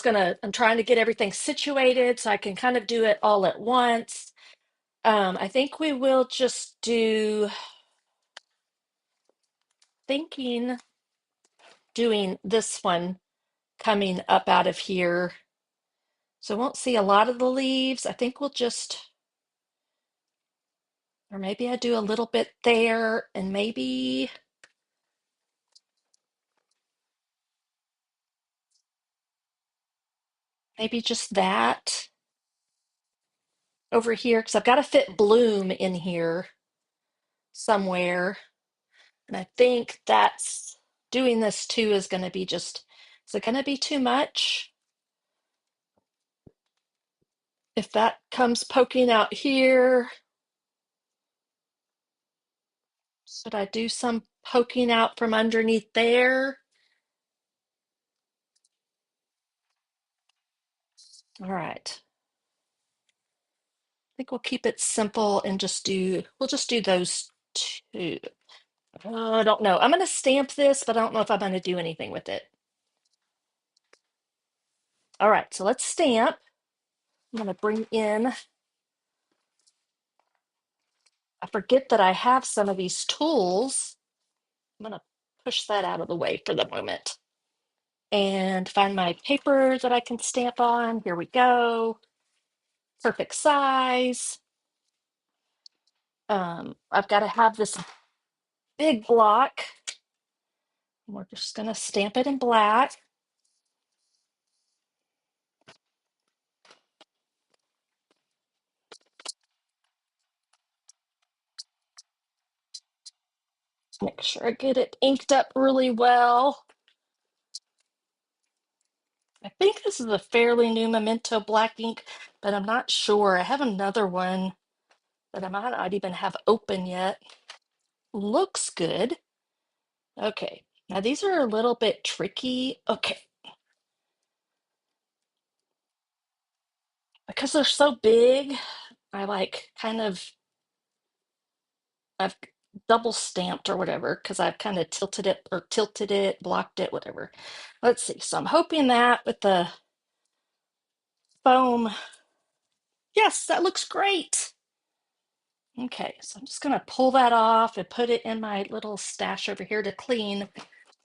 trying to get everything situated so I can kind of do it all at once. I think we will just thinking doing this one coming up out of here. So I won't see a lot of the leaves. I think or maybe I do a little bit there and maybe just that over here because I've got to fit Bloom in here somewhere. And I think that's doing this too is going to be is it going to be too much? If that comes poking out here, should I do some poking out from underneath there? All right. I think we'll keep it simple and we'll just do those two. I don't know. I'm going to stamp this, but I don't know if I'm going to do anything with it. All right, so let's stamp. I'm going to bring in, I forget that I have some of these tools. I'm going to push that out of the way for the moment and find my paper that I can stamp on. Here we go. Perfect size. I've got to have this big block. We're just going to stamp it in black. Make sure I get it inked up really well. I think this is a fairly new Memento black ink, but I'm not sure. I have another one that I might not even have open yet. Looks good. Okay, now these are a little bit tricky. Okay, because they're so big, I like kind of, I've double stamped or whatever because I've kind of tilted it, blocked it, whatever. Let's see. So I'm hoping that with the foam, yes, that looks great. Okay, so I'm just gonna pull that off and put it in my little stash over here to clean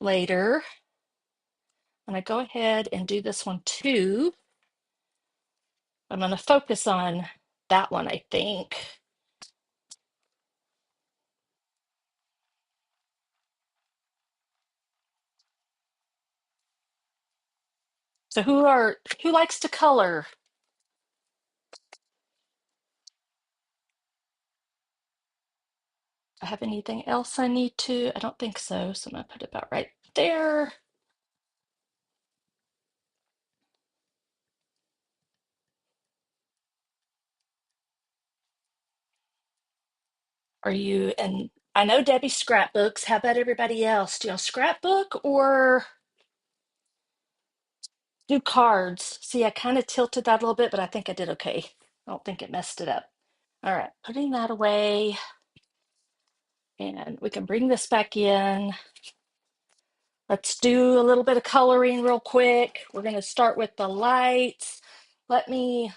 later. I'm gonna go ahead and do this one too. I'm gonna focus on that one, I think. So who likes to color? Do I have anything else I need to? I don't think so. So I'm gonna put it about right there. Are you, and I know Debbie scrapbooks. How about everybody else? Do y'all scrapbook or do cards? See, I kind of tilted that a little bit, but I think I did okay. I don't think it messed it up. All right, putting that away. And we can bring this back in. Let's do a little bit of coloring real quick. We're going to start with the lights. Let me,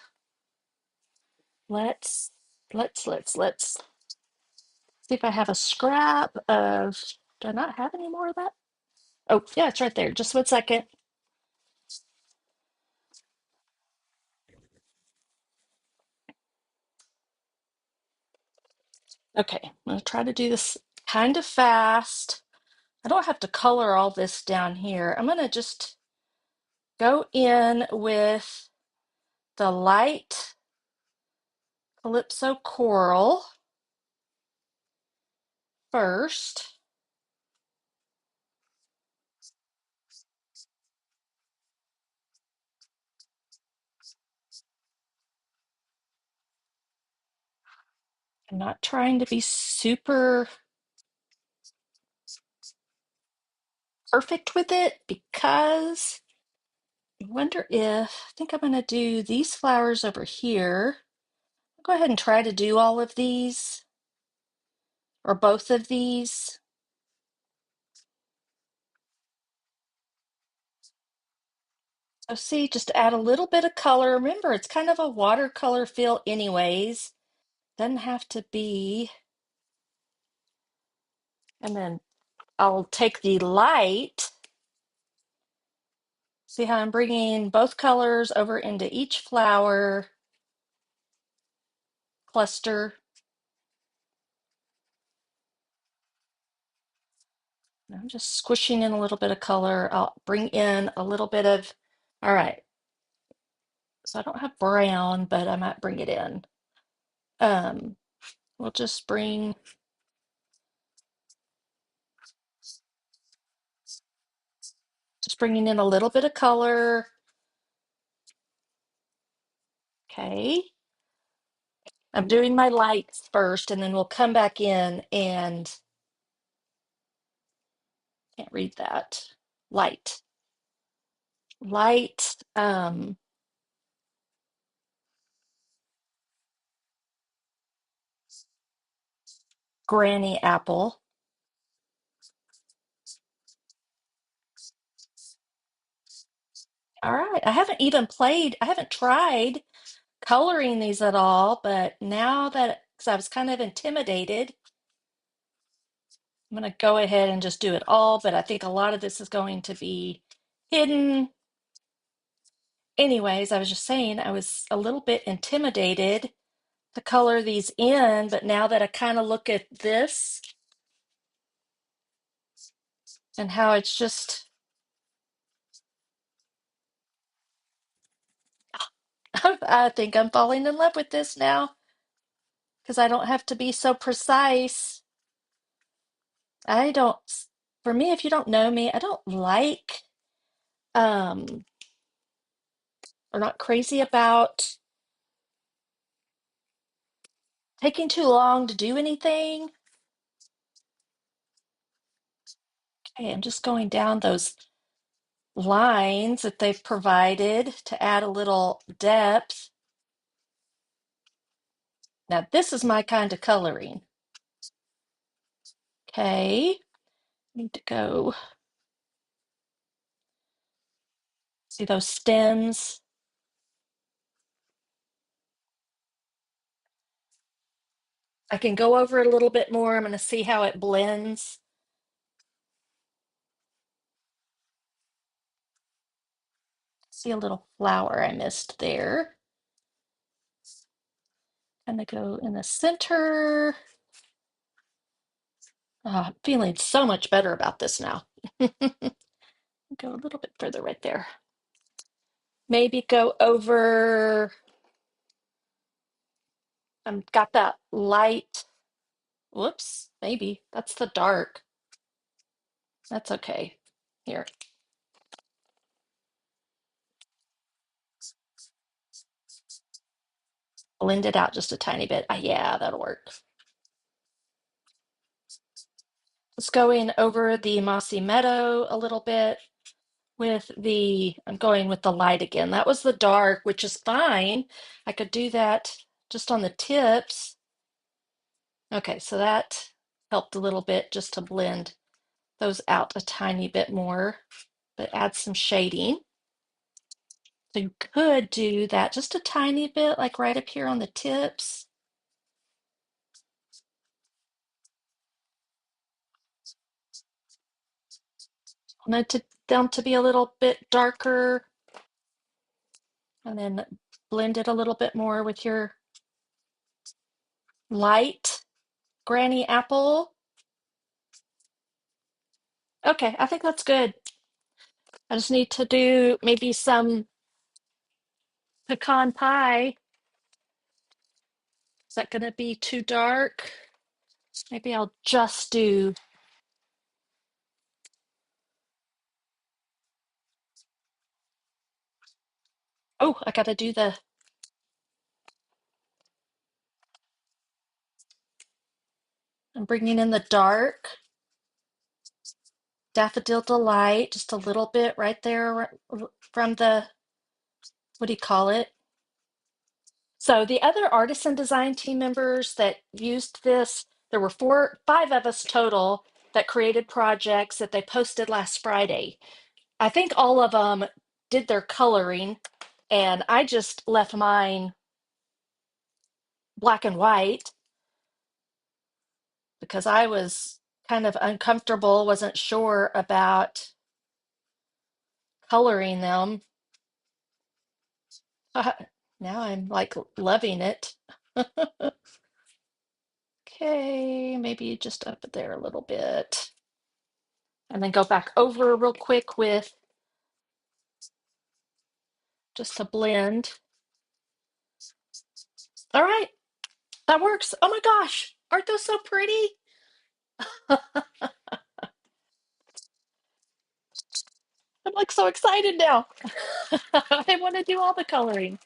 let's, let's see if I have a scrap of, do I not have any more of that? Oh, yeah, it's right there. Just 1 second. Okay, I'm going to try to do this kind of fast. I don't have to color all this down here. I'm going to just go in with the light Calypso Coral first. I'm not trying to be super perfect with it because I wonder if I think I'm going to do these flowers over here. I'll go ahead and try to do all of these or both of these. So see, just add a little bit of color. Remember, it's kind of a watercolor feel anyways. Doesn't have to be. And then I'll take the light. See how I'm bringing both colors over into each flower cluster. I'm just squishing in a little bit of color. I'll bring in a little bit of, all right. So I don't have brown, but I might bring it in. Um, we'll just bringing in a little bit of color. Okay. I'm doing my lights first, and then we'll come back in and can't read that. Light. Light, Granny Apple. All right. I haven't tried coloring these at all, but now that, because I was kind of intimidated, I'm going to go ahead and just do it all, but I think a lot of this is going to be hidden. Anyways, I was just saying I was a little bit intimidated to color these in, but now that I kind of look at this and how it's just, I think I'm falling in love with this now because I don't have to be so precise. I don't, for me, if you don't know me, I don't like, um, or not crazy about taking too long to do anything. Okay, I'm just going down those lines that they've provided to add a little depth. Now, this is my kind of coloring. Okay, need to go see those stems. I can go over it a little bit more. I'm going to see how it blends. See a little flower I missed there. Kind of go in the center. I'm feeling so much better about this now. Go a little bit further right there. Maybe go over. I've got that light. Whoops, maybe that's the dark. That's okay. Here, blend it out just a tiny bit. Yeah, that'll work. Let's go in over the mossy meadow a little bit with I'm going with the light again. That was the dark, which is fine. I could do that just on the tips. Okay, so that helped a little bit just to blend those out a tiny bit more, but add some shading. So you could do that just a tiny bit, like right up here on the tips. I want them to be a little bit darker, and then blend it a little bit more with your light granny apple. Okay, I think that's good. I just need to do maybe some pecan pie. Is that going to be too dark? Maybe I'll just do. Oh, I got to do I'm bringing in the dark. Daffodil Delight, just a little bit right there from what do you call it? So the other artisan design team members that used this, there were five of us total that created projects that they posted last Friday. I think all of them did their coloring, and I just left mine black and white because I was kind of uncomfortable, wasn't sure about coloring them. Now I'm like loving it. Okay, maybe just up there a little bit. And then go back over real quick with just a blend. All right, that works. Oh my gosh, aren't those so pretty? I'm like so excited now. I want to do all the coloring.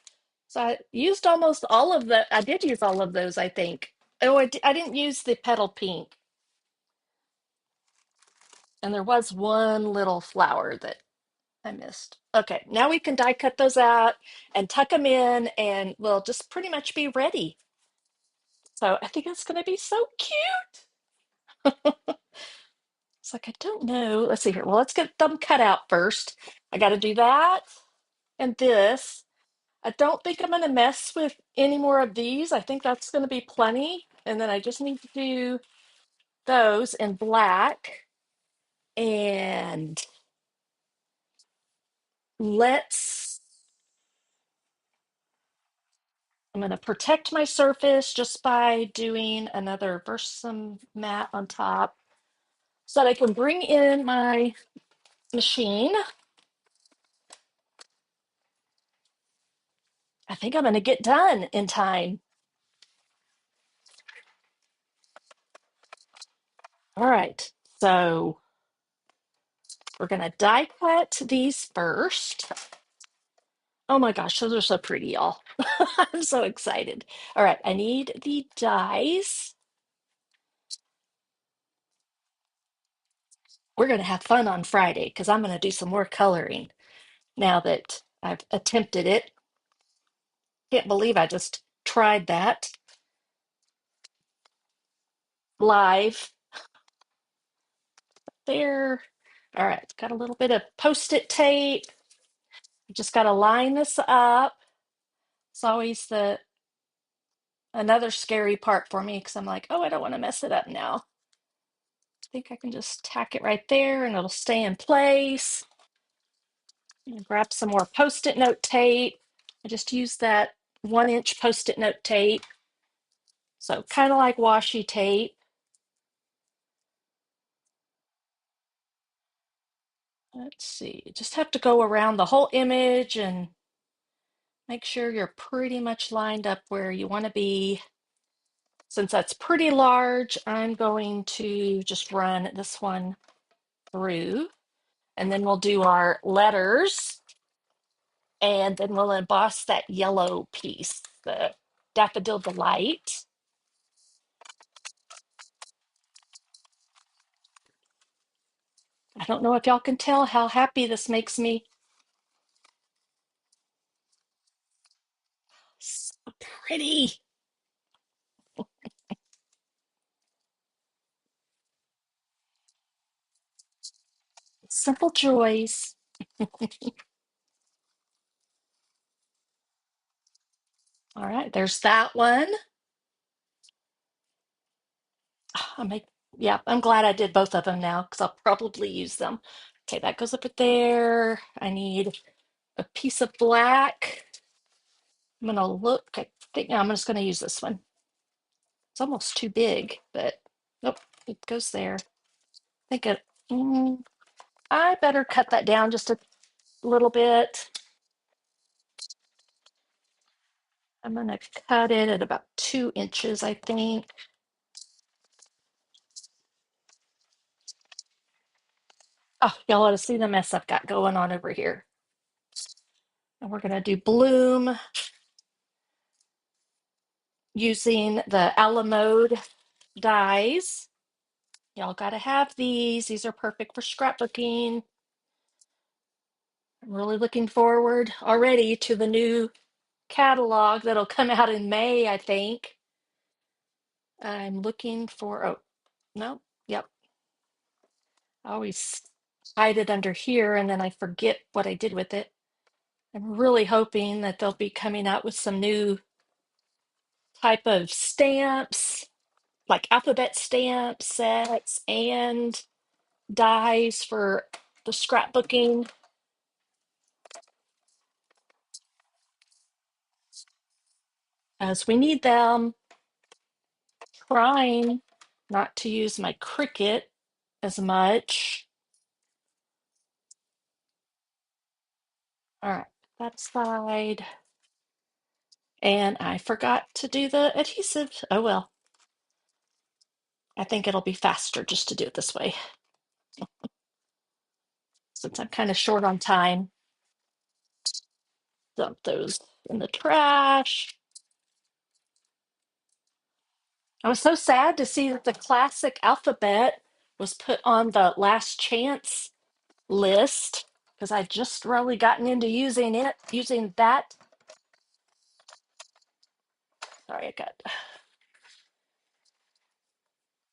So I used almost all of I did use all of those, I think. Oh, I didn't use the petal pink. And there was one little flower that I missed. Okay, now we can die cut those out and tuck them in, and we'll just pretty much be ready. So I think it's going to be so cute. It's like, I don't know. Let's see here. Well, let's get them cut out first. I got to do that and this. I don't think I'm going to mess with any more of these. I think that's going to be plenty. And then I just need to do those in black. And let's, I'm going to protect my surface just by doing another Versum matte on top so that I can bring in my machine. I think I'm going to get done in time. All right, so we're going to die cut these first. Oh my gosh, those are so pretty, y'all. I'm so excited. All right, I need the dies. We're going to have fun on Friday because I'm going to do some more coloring now that I've attempted it. Can't believe I just tried that live. there. All right, got a little bit of Post-it tape. Just got to line this up. It's always the another scary part for me because I'm like, oh, I don't want to mess it up now. I think I can just tack it right there and it'll stay in place. Grab some more Post-it note tape. I just used that 1-inch Post-it note tape. So kind of like washi tape. Let's see, just have to go around the whole image and make sure you're pretty much lined up where you want to be. Since that's pretty large, I'm going to just run this one through, and then we'll do our letters, and then we'll emboss that yellow piece, the Daffodil Delight. I don't know if y'all can tell how happy this makes me. So pretty. Simple joys. All right, there's that one. I make, yeah, I'm glad I did both of them now because I'll probably use them. Okay, that goes up there. I need a piece of black. I'm gonna look, I think I'm just gonna use this one. It's almost too big, but nope, it goes there. I think I better cut that down just a little bit. I'm gonna cut it at about 2 inches, I think. Oh, y'all ought to see the mess I've got going on over here. And we're gonna do bloom using the Alamode dies. Y'all gotta have these. These are perfect for scrapbooking. I'm really looking forward already to the new catalog that'll come out in May, I think. I'm looking for, oh, no, yep. I always hide it under here and then I forget what I did with it. I'm really hoping that they'll be coming out with some new type of stamps, like alphabet stamp sets and dies for the scrapbooking as we need them. Trying not to use my Cricut as much. All right, that side. And I forgot to do the adhesive. Oh well, I think it'll be faster just to do it this way since I'm kind of short on time. Dump those in the trash. I was so sad to see that the classic alphabet was put on the last chance list because I just really gotten into using that. Sorry, I got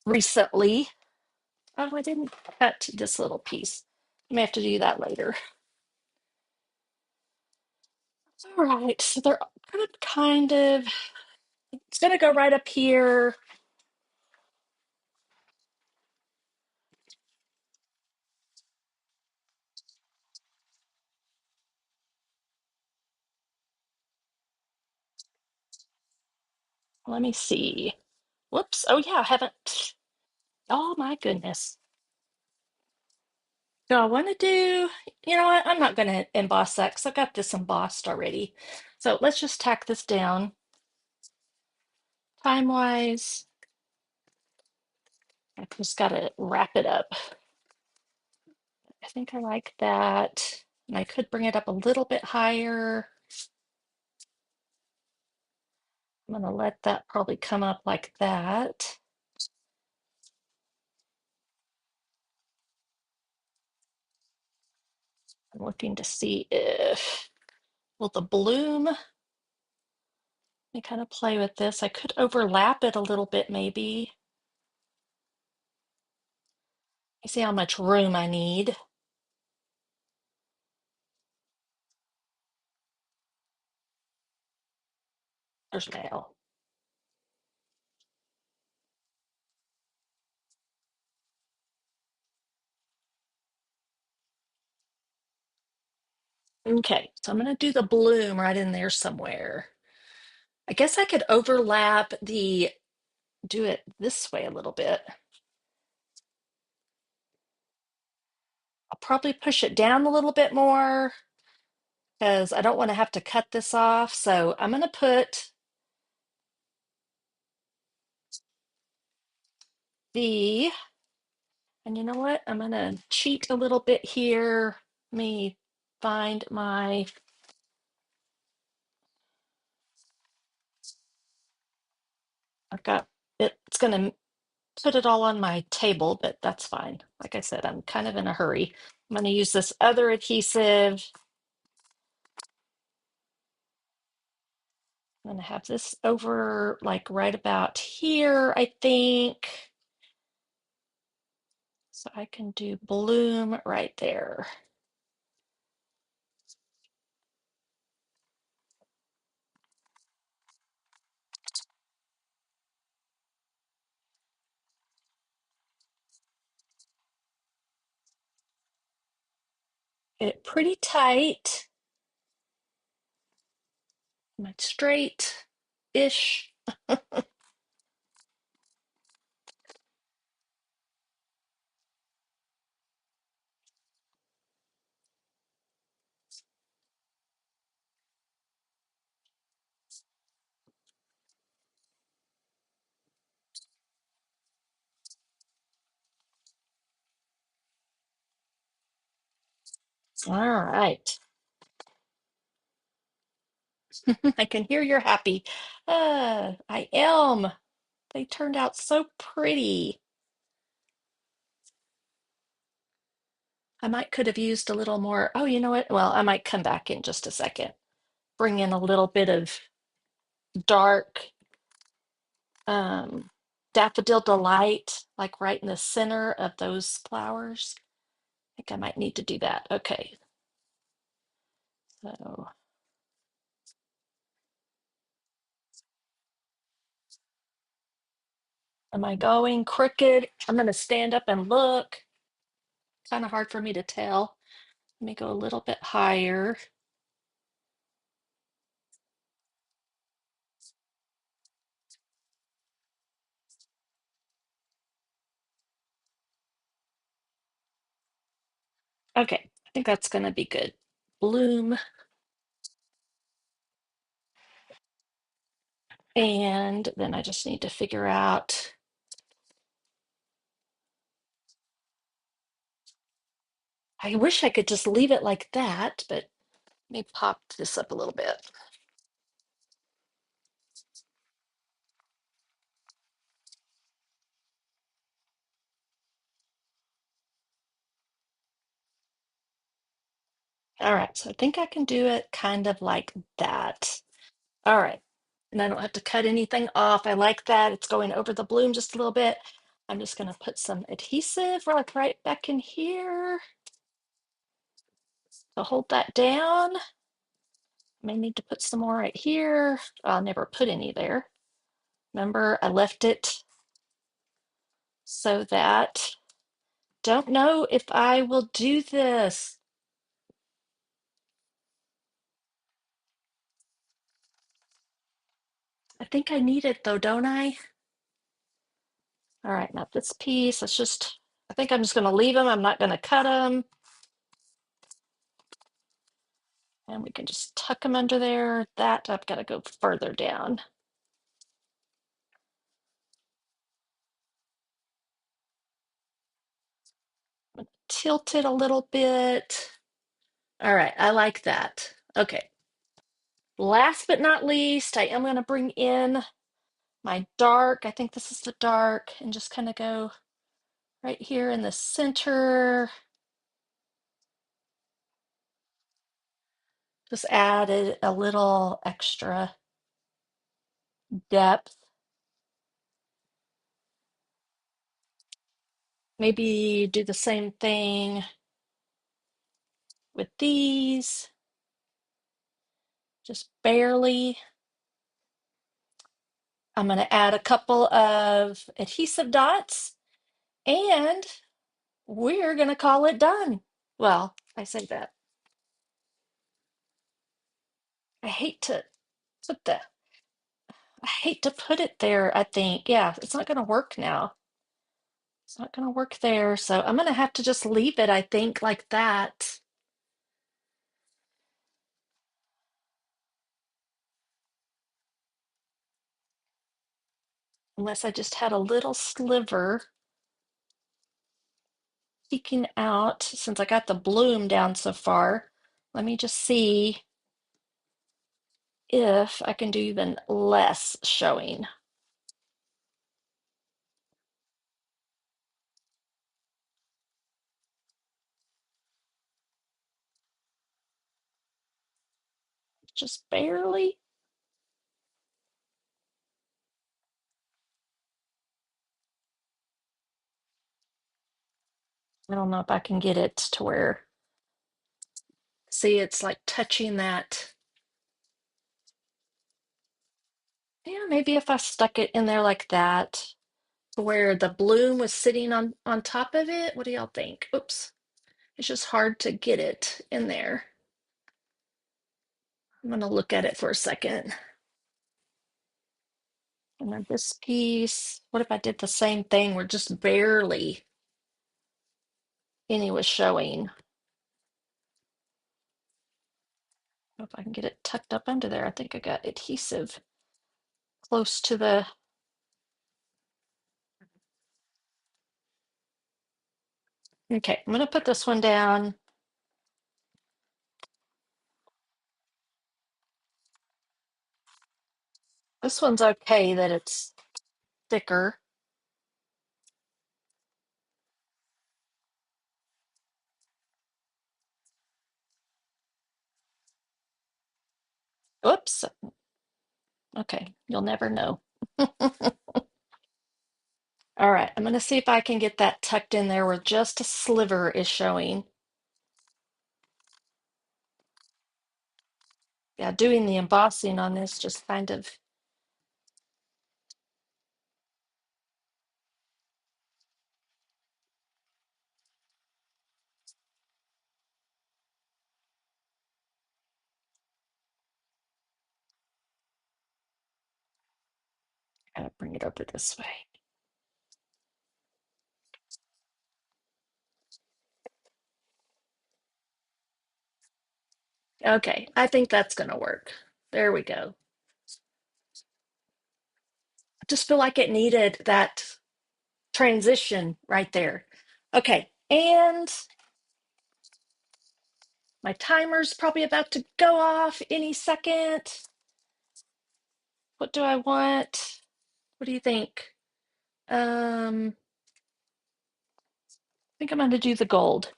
recently. Oh, I didn't cut this little piece. I may have to do that later. All right, so they're gonna kind of, it's gonna go right up here. Let me see. Whoops. Oh yeah, I haven't. Oh my goodness. Do I want to do, you know what? I'm not gonna emboss that because I got this embossed already. So let's just tack this down. Time-wise, I just gotta wrap it up. I think I like that. And I could bring it up a little bit higher. I'm gonna let that probably come up like that. I'm looking to see if, will the bloom, let me kind of play with this. I could overlap it a little bit maybe. You see how much room I need for mail. Okay, so I'm going to do the bloom right in there somewhere. I guess I could overlap do it this way a little bit. I'll probably push it down a little bit more because I don't want to have to cut this off. So I'm going to put the, and you know what? I'm going to cheat a little bit here. Let me find I've got it's going to put it all on my table, but that's fine. Like I said, I'm kind of in a hurry. I'm going to use this other adhesive. I'm going to have this over like right about here, I think. So I can do bloom right there. Get it pretty tight. Am I straight-ish? All right. I can hear you're happy. I am. They turned out so pretty. I might could have used a little more. Oh, you know what? Well, I might come back in just a second. Bring in a little bit of dark um, daffodil delight, like right in the center of those flowers. I think I might need to do that. Okay, so am I going crooked? I'm going to stand up and look. Kind of hard for me to tell. Let me go a little bit higher. Okay, I think that's going to be good. Bloom. And then I just need to figure out. I wish I could just leave it like that, but let me pop this up a little bit. All right, so I think I can do it kind of like that. All right, and I don't have to cut anything off. I like that. It's going over the bloom just a little bit. I'm just going to put some adhesive right back in here to hold that down. May need to put some more right here. I'll never put any there. Remember, I left it so that don't know if I will do this. I think I need it though, don't I? All right, now this piece, I think I'm just going to leave them. I'm not going to cut them. And we can just tuck them under there. That I've got to go further down. I'm gonna tilt it a little bit. All right, I like that. Okay. Last but not least, I am going to bring in my dark. I think this is the dark, and just kind of go right here in the center. Just added a little extra depth. Maybe do the same thing with these, just barely. I'm going to add a couple of adhesive dots and we're going to call it done. Well, I say that. I hate to put the I hate to put it there, I think. Yeah, it's not going to work now. It's not going to work there. So I'm going to have to just leave it, I think, like that. Unless I just had a little sliver peeking out since I got the bloom down so far. Let me just see if I can do even less showing. Just barely. I don't know if I can get it to where, see, it's like touching that. Yeah, maybe if I stuck it in there like that, to where the bloom was sitting on top of it. What do y'all think? Oops. It's just hard to get it in there. I'm gonna look at it for a second. And then this piece, what if I did the same thing where just barely any was showing? If I can get it tucked up under there. I think I got adhesive close to the. Okay, I'm gonna put this one down. This one's okay that it's thicker. Oops. Okay, you'll never know. All right, I'm gonna see if I can get that tucked in there where just a sliver is showing. Yeah, doing the embossing on this just kind of. Gotta bring it over this way. Okay, I think that's gonna work. There we go. I just feel like it needed that transition right there. Okay, and my timer's probably about to go off any second. What do I want? What do you think? I think I'm going to do the gold.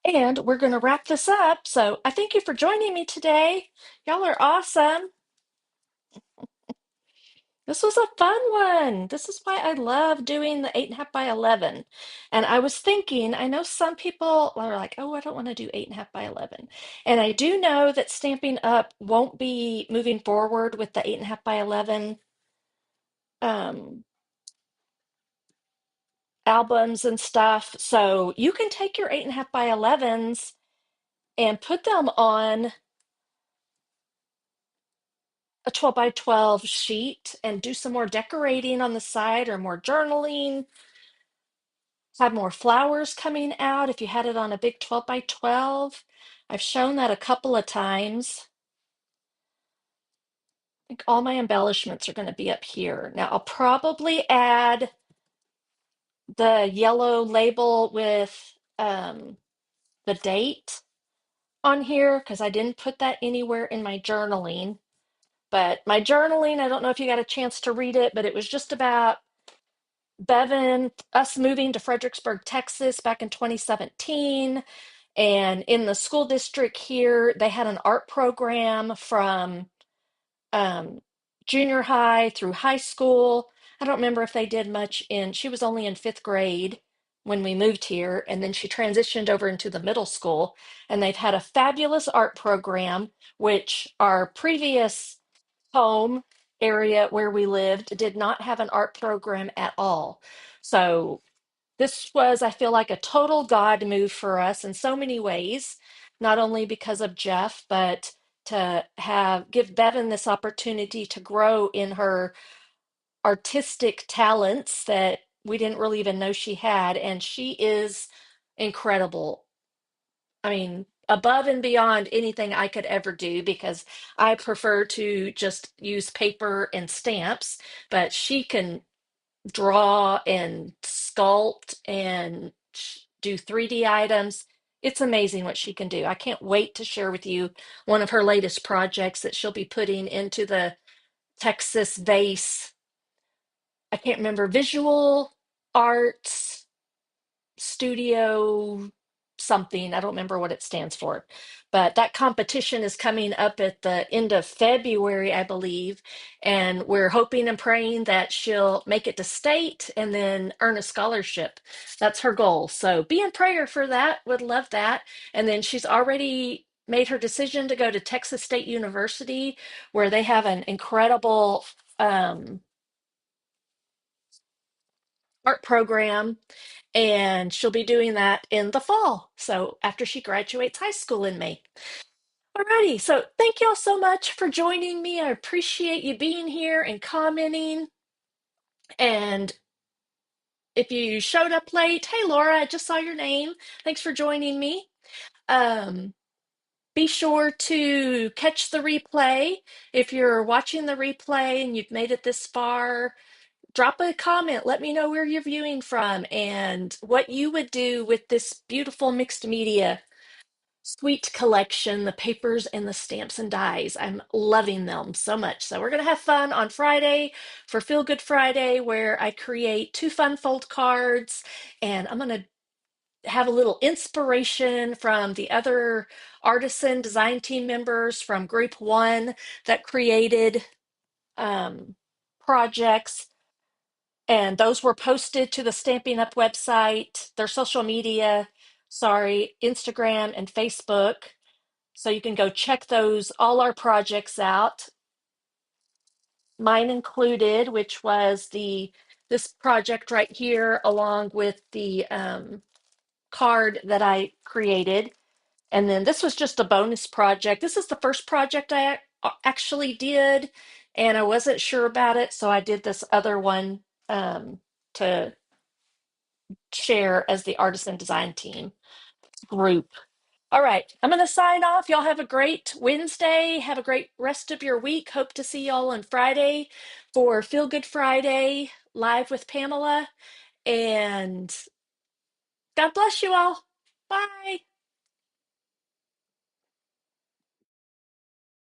And we're going to wrap this up. So I thank you for joining me today. Y'all are awesome. This was a fun one. This is why I love doing the 8.5 by 11. And I was thinking, I know some people are like, oh, I don't want to do 8.5 by 11. And I do know that Stamping Up won't be moving forward with the 8.5 by 11 um, albums and stuff. So you can take your 8.5 by 11s and put them on a 12 by 12 sheet and do some more decorating on the side or more journaling, have more flowers coming out if you had it on a big 12 by 12. I've shown that a couple of times. I think all my embellishments are going to be up here. Now I'll probably add the yellow label with the date on here because I didn't put that anywhere in my journaling. But my journaling, I don't know if you got a chance to read it, but it was just about Bevan, us moving to Fredericksburg, Texas back in 2017. And in the school district here, they had an art program from um, junior high through high school. I don't remember if they did much she was only in fifth grade when we moved here, and then she transitioned over into the middle school, and they've had a fabulous art program, which our previous home area where we lived did not have an art program at all. So this was, I feel like, a total God move for us in so many ways, not only because of Jeff, but to have give Bevan this opportunity to grow in her artistic talents that we didn't really even know she had. And she is incredible. I mean, above and beyond anything I could ever do because I prefer to just use paper and stamps, but she can draw and sculpt and do 3D items. It's amazing what she can do. I can't wait to share with you one of her latest projects that she'll be putting into the Texas vase. I can't remember, visual arts studio something. I don't remember what it stands for. But that competition is coming up at the end of February, I believe. And we're hoping and praying that she'll make it to state and then earn a scholarship. That's her goal. So be in prayer for that. Would love that. And then she's already made her decision to go to Texas State University, where they have an incredible art program, and she'll be doing that in the fall. So after she graduates high school in May. Alrighty, so thank y'all so much for joining me. I appreciate you being here and commenting. And if you showed up late, hey Laura, I just saw your name. Thanks for joining me. Um, be sure to catch the replay. If you're watching the replay and you've made it this far, drop a comment. Let me know where you're viewing from and what you would do with this beautiful mixed media sweet collection, the papers and the stamps and dies. I'm loving them so much. So we're going to have fun on Friday for Feel Good Friday, where I create two fun fold cards, and I'm going to have a little inspiration from the other artisan design team members from Group One that created um, projects. And those were posted to the Stampin' Up website, their social media, sorry, Instagram and Facebook. So you can go check those, all our projects out. Mine included, which was this project right here, along with the card that I created. And then this was just a bonus project. This is the first project I actually did, and I wasn't sure about it, so I did this other one to share as the artisan design team group. All right, I'm going to sign off. Y'all have a great Wednesday. Have a great rest of your week. Hope to see y'all on Friday for Feel Good Friday live with Pamela. And God bless you all. Bye.